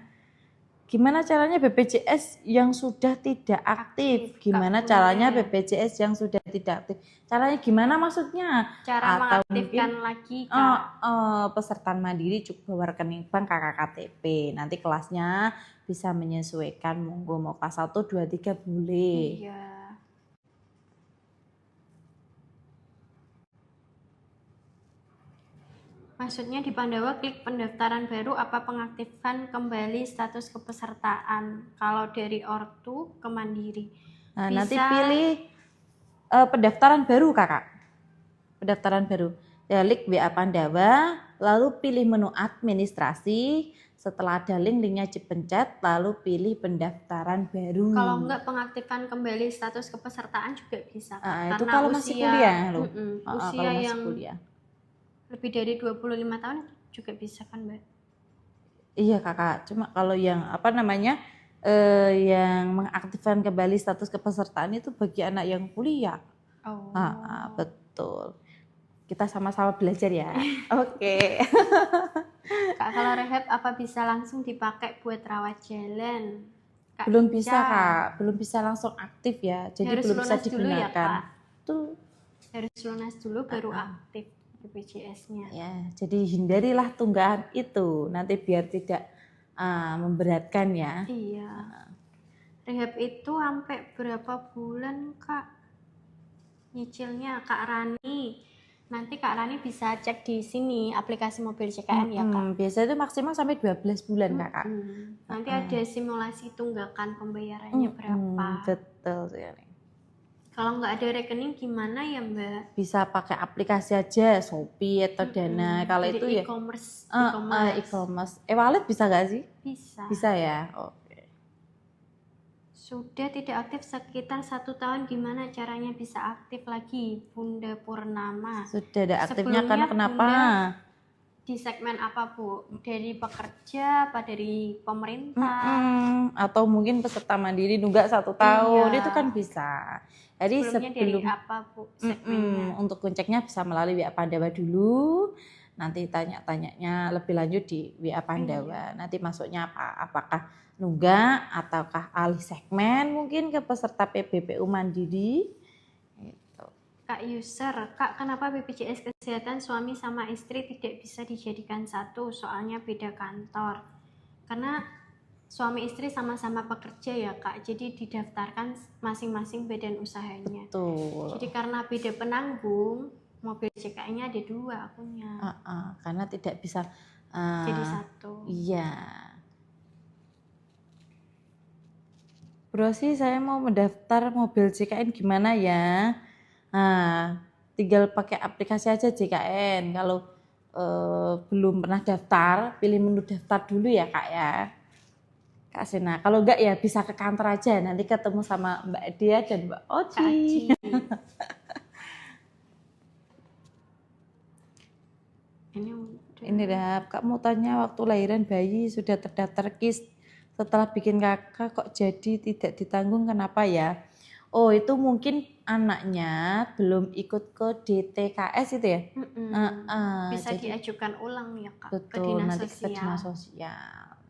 Gimana caranya BPJS yang sudah tidak aktif? Gimana caranya BPJS yang sudah tidak aktif? Caranya gimana maksudnya? Cara mengaktifkan lagi Kak? Peserta mandiri cukup bawa rekening bank kakak KTP. Nanti kelasnya bisa menyesuaikan, monggo mau kelas 1, 2, 3 boleh. Iya. Maksudnya di Pandawa klik pendaftaran baru apa pengaktifan kembali status kepesertaan kalau dari ortu ke mandiri. Nah, nanti pilih pendaftaran baru kakak. Pendaftaran baru. Klik WA Pandawa, lalu pilih menu administrasi. Setelah ada linknya dipencet, lalu pilih pendaftaran baru. Kalau enggak pengaktifan kembali status kepesertaan juga bisa. Karena itu kalau masih kuliah loh. Usia yang kuliah. Lebih dari 25 tahun juga bisa kan Mbak? Iya kakak, cuma kalau yang yang mengaktifkan kembali status kepesertaan itu bagi anak yang kuliah. Betul. Kita sama-sama belajar ya. Oke. Kak, kalau rehab apa bisa langsung dipakai buat rawat jalan? Kak, belum bisa Kak, belum bisa langsung aktif ya. Jadi harus belum bisa digunakan. Dulu ya, Kak? Tuh. Harus lunas dulu baru aktif BPJS-nya. Ya, jadi hindarilah tunggakan itu. Nanti biar tidak memberatkan ya. Iya. Rehab itu sampai berapa bulan Kak? Nyicilnya Kak Rani. Nanti Kak Rani bisa cek di sini aplikasi mobil CKN ya Kak. Biasanya itu maksimal sampai 12 bulan Kakak. Nanti ada simulasi tunggakan pembayarannya berapa. Betul sekali. Kalau nggak ada rekening gimana ya Mbak? Bisa pakai aplikasi aja, Shopee atau Dana. Kalau itu ya e-commerce. E-commerce. E-wallet bisa nggak sih? Bisa. Bisa ya. Oke. Sudah tidak aktif sekitar 1 tahun, gimana caranya bisa aktif lagi, Bunda Purnama? Sudah ada aktifnya kan kenapa? Di segmen apa Bu? Dari pekerja, apa dari pemerintah? Atau mungkin peserta mandiri nunggak 1 tahun, itu kan bisa. Jadi sebelum dari apa Bu segmennya? Untuk ngeceknya bisa melalui WA Pandawa dulu. Nanti tanya-tanyanya lebih lanjut di WA Pandawa. Nanti masuknya apa? Apakah nunggak ataukah alih segmen mungkin ke peserta PBPU mandiri. Gitu. Kak user, Kak kenapa BPJS Kesehatan suami sama istri tidak bisa dijadikan satu? Soalnya beda kantor. Karena suami istri sama-sama pekerja ya Kak, jadi didaftarkan masing-masing badan usahanya. Betul. Jadi karena beda penanggung, mobil CKN-nya ada 2 akunnya. Karena tidak bisa jadi satu. Iya. Bro sih saya mau mendaftar mobil JKN gimana ya? Tinggal pakai aplikasi aja JKN. Kalau belum pernah daftar, pilih menu daftar dulu ya Kak ya. Kak Sena, kalau enggak ya bisa ke kantor aja, nanti ketemu sama Mbak Dia dan Mbak Oci. Ini dah, Kak mau tanya waktu lahiran bayi sudah terdaftar KIS, setelah bikin kakak kok jadi tidak ditanggung kenapa ya? Oh itu mungkin anaknya belum ikut ke DTKS itu ya? Bisa jadi, diajukan ulang ya Kak. Betul, nanti ke dinas sosial.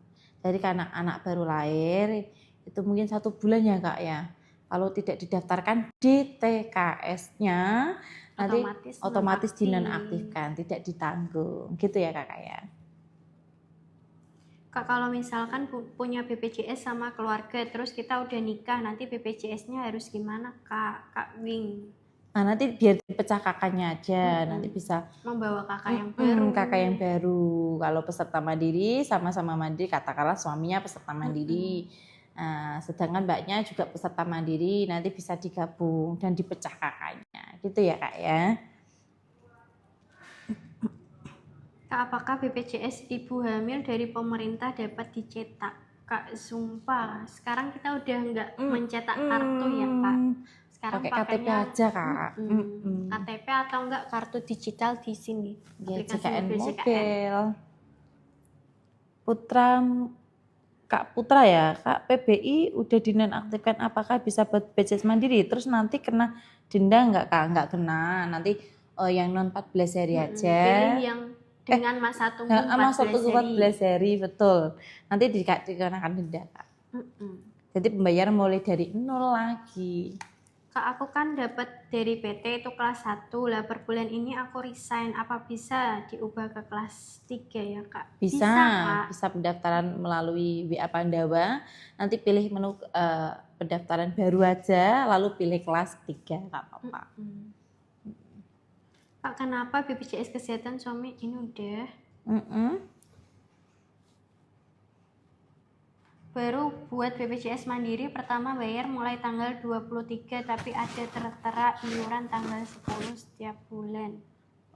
Jadi karena anak baru lahir itu mungkin 1 bulan ya Kak ya. Kalau tidak didaftarkan DTKS-nya nanti otomatis dinonaktifkan, tidak ditanggung. Gitu ya Kakak ya. Kak kalau misalkan punya BPJS sama keluarga terus kita udah nikah, nanti BPJS-nya harus gimana Kak Wing? Nanti biar dipecah kakaknya aja, nanti bisa membawa kakak yang baru. Kakak yang baru. Kalau peserta mandiri sama-sama mandiri, katakanlah suaminya peserta mandiri. Nah, sedangkan mbaknya juga peserta mandiri, nanti bisa digabung dan dipecah kakaknya. Gitu ya Kak ya. Kak, apakah BPJS Ibu Hamil dari pemerintah dapat dicetak? Kak, sumpah. Sekarang kita udah nggak mencetak kartu ya Kak. Sekarang Pakai KTP pakainya aja Kak. KTP atau enggak kartu digital di sini. Ya, Aplikasi JKN mobil JKN. mobil. Kak Putra ya, Kak PBI udah dinonaktifkan, apakah bisa buat BPJS Mandiri? Terus nanti kena denda nggak Kak? Nggak kena, nanti yang non 14 hari aja. Pilih yang dengan masa tunggu 14 14 hari, betul. Nanti dikenakan denda Kak. Jadi pembayaran mulai dari nol lagi. Kak, aku kan dapat dari PT itu kelas 1 lah, per bulan ini aku resign, apa bisa diubah ke kelas 3 ya Kak? Bisa Kak. Bisa pendaftaran melalui WA Pandawa, nanti pilih menu pendaftaran baru aja, lalu pilih kelas 3, nggak apa-apa. Kak, kenapa BPJS Kesehatan suami ini udah? Baru buat BPJS Mandiri pertama bayar mulai tanggal 23, tapi ada tertera iuran tanggal 10 setiap bulan.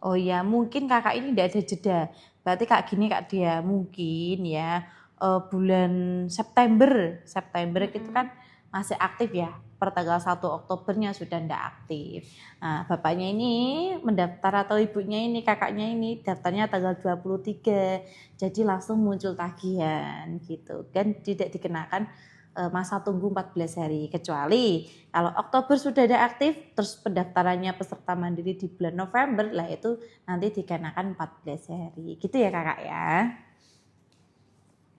Oh ya, mungkin kakak ini tidak ada jeda. Berarti kak gini Kak dia, mungkin ya bulan September itu kan masih aktif ya. Per tanggal 1 Oktobernya sudah tidak aktif. Nah, bapaknya ini mendaftar atau ibunya ini, kakaknya ini daftarnya tanggal 23. Jadi langsung muncul tagihan gitu. Kan tidak dikenakan masa tunggu 14 hari, kecuali kalau Oktober sudah ada aktif, terus pendaftarannya peserta mandiri di bulan November, lah itu nanti dikenakan 14 hari. Gitu ya kakak ya.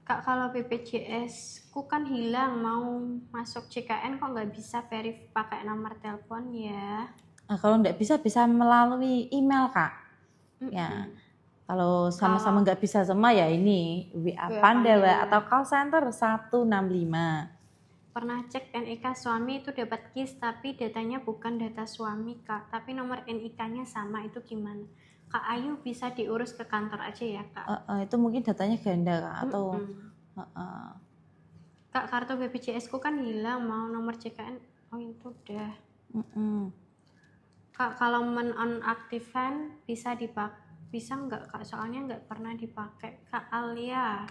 Kak, kalau BPJS ku kan hilang, mau masuk JKN kok nggak bisa verif pakai nomor telepon ya? Nah, kalau nggak bisa melalui email Kak. Ya, kalau sama-sama nggak bisa semua ya ini WA Pandawa atau call center 165. Pernah cek NIK suami itu dapat KIS, tapi datanya bukan data suami Kak, tapi nomor NIK-nya sama, itu gimana? Kak Ayu bisa diurus ke kantor aja ya Kak? Itu mungkin datanya ganda Kak, atau Kak, kartu BPJS ku kan hilang, mau nomor JKN, oh itu udah. Kak, kalau menonaktifkan bisa dipakai, bisa nggak Kak? Soalnya nggak pernah dipakai. Kak Alia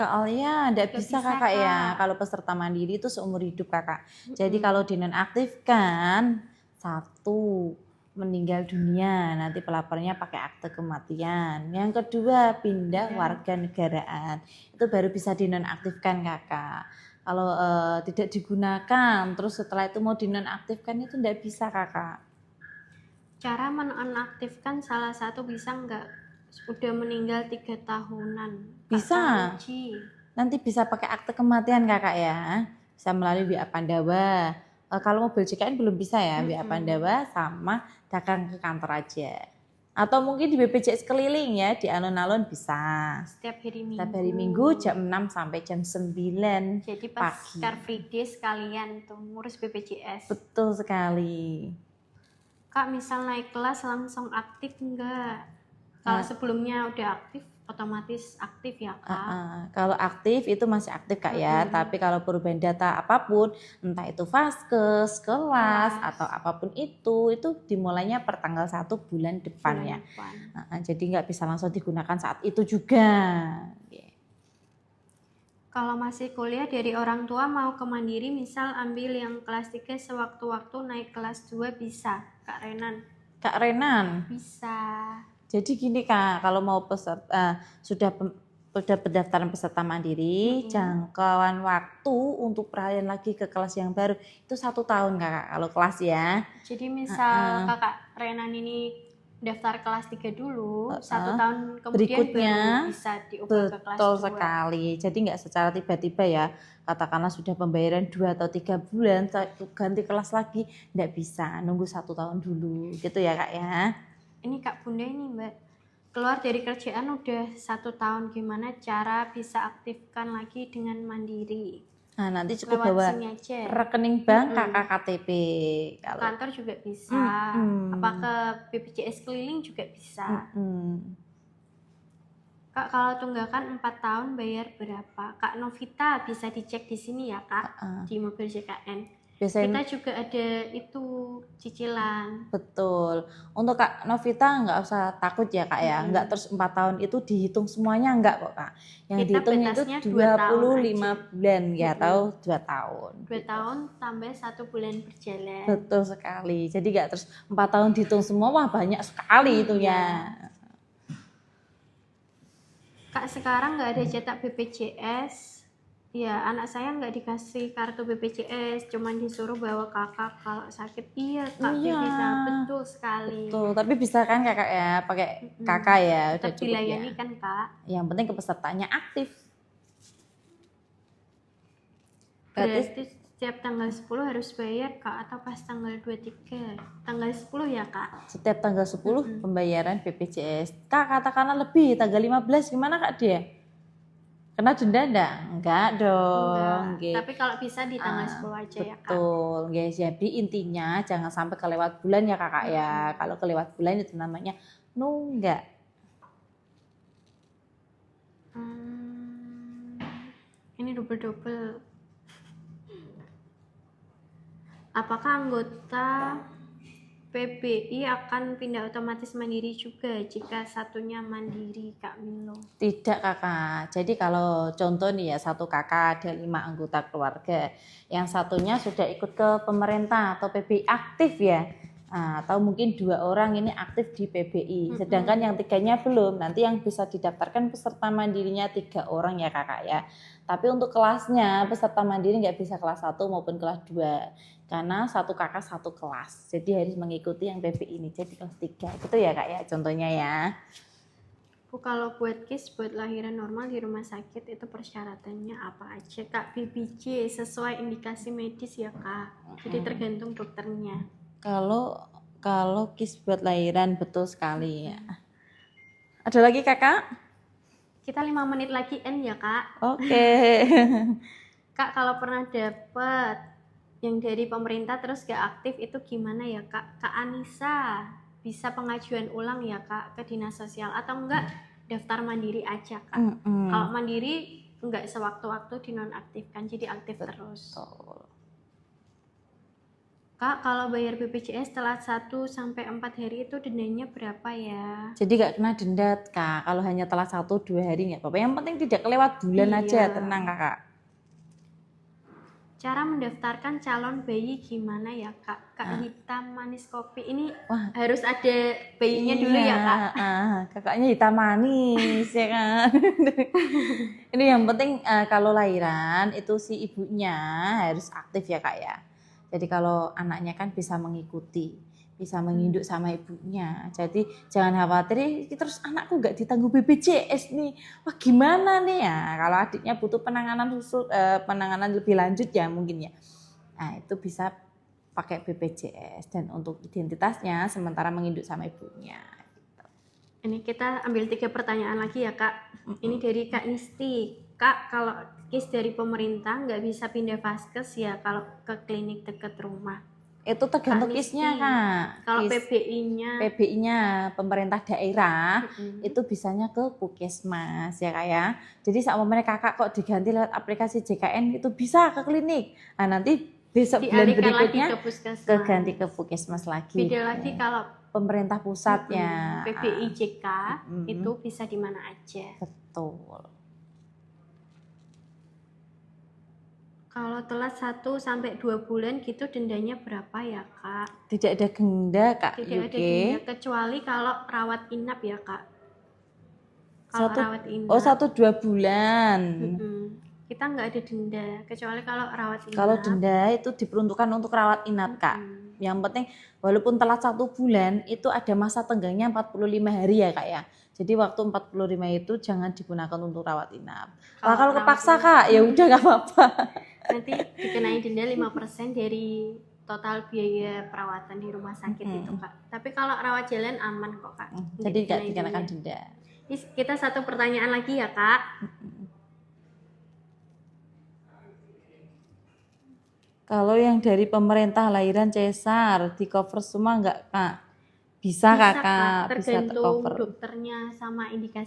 nggak bisa kakak ya. Kalau peserta mandiri itu seumur hidup kakak. Jadi kalau dinonaktifkan, satu meninggal dunia, nanti pelapornya pakai akte kematian. Yang kedua pindah warga negaraan, itu baru bisa dinonaktifkan kakak. Kalau tidak digunakan, terus setelah itu mau dinonaktifkan itu nggak bisa kakak. Cara menonaktifkan salah satu bisa nggak? Udah meninggal 3 tahunan. Bisa. Nanti bisa pakai akte kematian kakak ya. Bisa melalui WA Pandawa. Kalau mobil JKN belum bisa ya, WA Pandawa sama datang ke kantor aja. Atau mungkin di BPJS keliling ya, di alun-alun bisa. Setiap hari Minggu. Setiap hari Minggu jam 6 sampai jam 9 jadi pas Car Free Day sekalian tuh ngurus BPJS. Betul sekali. Kak, misal naik kelas langsung aktif enggak? Kalau sebelumnya udah aktif, otomatis aktif ya Kak? Kalau aktif itu masih aktif Kak ya, tapi kalau perubahan data apapun, entah itu vaskes, kelas, atau apapun itu dimulainya per tanggal 1 bulan depannya. Jadi nggak bisa langsung digunakan saat itu juga. Kalau masih kuliah dari orang tua mau ke mandiri, misal ambil yang kelas 3 sewaktu-waktu naik kelas 2 bisa, Kak Renan? Kak Renan? Bisa. Jadi gini Kak, kalau mau sudah pendaftaran peserta mandiri, jangkauan waktu untuk peralihan lagi ke kelas yang baru itu 1 tahun Kakak, kalau kelas ya. Jadi misal Kakak Renan ini daftar kelas 3 dulu, 1 tahun kemudian berikutnya baru bisa diubah ke kelas 2. Betul sekali. Jadi nggak secara tiba-tiba ya, katakanlah sudah pembayaran 2 atau 3 bulan, ganti kelas lagi, nggak bisa, nunggu 1 tahun dulu, gitu ya Kak ya. Ini Kak Bunda ini Mbak, keluar dari kerjaan udah 1 tahun, gimana cara bisa aktifkan lagi dengan mandiri? Nah, nanti cukup bawa rekening bank, kakak KTP. Kalau kantor juga bisa, apa ke BPJS keliling juga bisa. Kak, kalau tunggakan 4 tahun bayar berapa? Kak Novita bisa dicek di sini ya Kak, di mobil JKN. Biasanya Kita juga ada itu cicilan. betul. Untuk Kak Novita nggak usah takut ya Kak ya. Nggak terus 4 tahun itu dihitung semuanya nggak kok Kak. Yang Kita dihitung itu batasnya 2 tahun 25 aja. bulan ya atau 2 tahun. 2 tahun tambah 1 bulan berjalan. Betul sekali. Jadi nggak terus 4 tahun dihitung semua, wah banyak sekali itu ya. Kak, sekarang nggak ada cetak BPJS. Ya, anak saya nggak dikasih kartu BPJS, cuman disuruh bawa kakak kalau sakit. Iya, Kak Iya. Vivita, betul sekali. Betul, tapi bisa kan kakak ya pakai kakak ya udah Tetap cukup ya. dilayani kan Kak. Yang penting kepesertaannya aktif. Berarti setiap tanggal 10 harus bayar Kak atau pas tanggal 23? Tanggal 10 ya Kak? Setiap tanggal 10 pembayaran BPJS. Kak katakanlah lebih tanggal 15 gimana Kak dia? Kena denda enggak? Enggak dong. Enggak. Tapi kalau bisa di tanggal 10 aja ya Kak. Betul, guys. Jadi intinya jangan sampai kelewat bulan ya Kakak ya. Kalau kelewat bulan itu namanya nunggak. Ini double-double. Apakah anggota PBI akan pindah otomatis mandiri juga jika satunya mandiri, Kak Milo? Tidak kakak, jadi kalau contoh nih ya satu kakak ada 5 anggota keluarga, yang satunya sudah ikut ke pemerintah atau PBI aktif ya, atau mungkin 2 orang ini aktif di PBI, sedangkan yang 3-nya belum, nanti yang bisa didaftarkan peserta mandirinya 3 orang ya kakak ya. Tapi untuk kelasnya peserta mandiri nggak bisa kelas 1 maupun kelas 2 karena satu kakak satu kelas, jadi harus mengikuti yang PBI ini jadi kelas 3 gitu ya kak ya contohnya ya. Bu, kalau buat KIS buat lahiran normal di rumah sakit itu persyaratannya apa aja Kak? BPJ sesuai indikasi medis ya Kak, jadi tergantung dokternya. Kalau KIS buat lahiran betul sekali ya. Ada lagi kakak? Kita 5 menit lagi N ya Kak. Oke. Kak, kalau pernah dapet yang dari pemerintah terus gak aktif itu gimana ya Kak? Kak Anissa bisa pengajuan ulang ya Kak ke dinas sosial atau enggak daftar mandiri aja Kak? Kalau mandiri enggak sewaktu-waktu dinonaktifkan, jadi aktif terus. Kak, kalau bayar BPJS telat 1 sampai 4 hari itu dendanya berapa ya? Jadi gak kena denda Kak, kalau hanya telat 1-2 hari nggak apa-apa. Yang penting tidak kelewat bulan aja, tenang Kakak. Cara mendaftarkan calon bayi gimana ya Kak? Kak hitam manis kopi ini harus ada bayinya dulu ya Kak? Kakaknya hitam manis ya kan. Ini yang penting kalau lahiran itu si ibunya harus aktif ya Kak ya. Jadi kalau anaknya kan bisa mengikuti, bisa menginduk sama ibunya. Jadi jangan khawatir, terus anakku nggak ditanggung BPJS nih. Wah gimana nih ya? Kalau adiknya butuh penanganan khusus, penanganan lebih lanjut ya mungkin ya. Nah itu bisa pakai BPJS dan untuk identitasnya sementara menginduk sama ibunya. Gitu. Ini kita ambil 3 pertanyaan lagi ya Kak. Ini dari Kak Nisti. Kak, kalau KIS dari pemerintah nggak bisa pindah vaskes ya kalau ke klinik dekat rumah? Itu tergantung KIS-nya Kak. Kalau PBI-nya pemerintah daerah itu bisanya ke Puskesmas ya Kak ya. Jadi sama kakak kok diganti lewat aplikasi JKN itu bisa ke klinik. Nah nanti besok bulan berikutnya ke ganti ke Puskesmas lagi. Beda lagi kalau pemerintah pusatnya. PBI JK itu bisa di mana aja. Betul. Kalau telat 1-2 bulan gitu dendanya berapa ya Kak? Tidak ada denda Kak. Tidak ada denda kecuali kalau rawat inap ya Kak. Kalau rawat inap. 1-2 bulan. Kita nggak ada denda kecuali kalau rawat inap. Kalau denda itu diperuntukkan untuk rawat inap Kak. Yang penting walaupun telat 1 bulan itu ada masa tenggangnya 45 hari ya Kak ya. Jadi waktu 45 itu jangan digunakan untuk rawat inap. Kalau kepaksa Kak ya udah nggak apa-apa. Nanti dikenai denda 5% dari total biaya perawatan di rumah sakit itu Kak. Tapi kalau rawat jalan aman kok Kak. Jadi tidak dikenakan denda. Kita 1 pertanyaan lagi ya Kak. Kalau yang dari pemerintah lahiran cesar di cover semua enggak Kak? Bisa Kakak, tergantung dokternya sama indikasi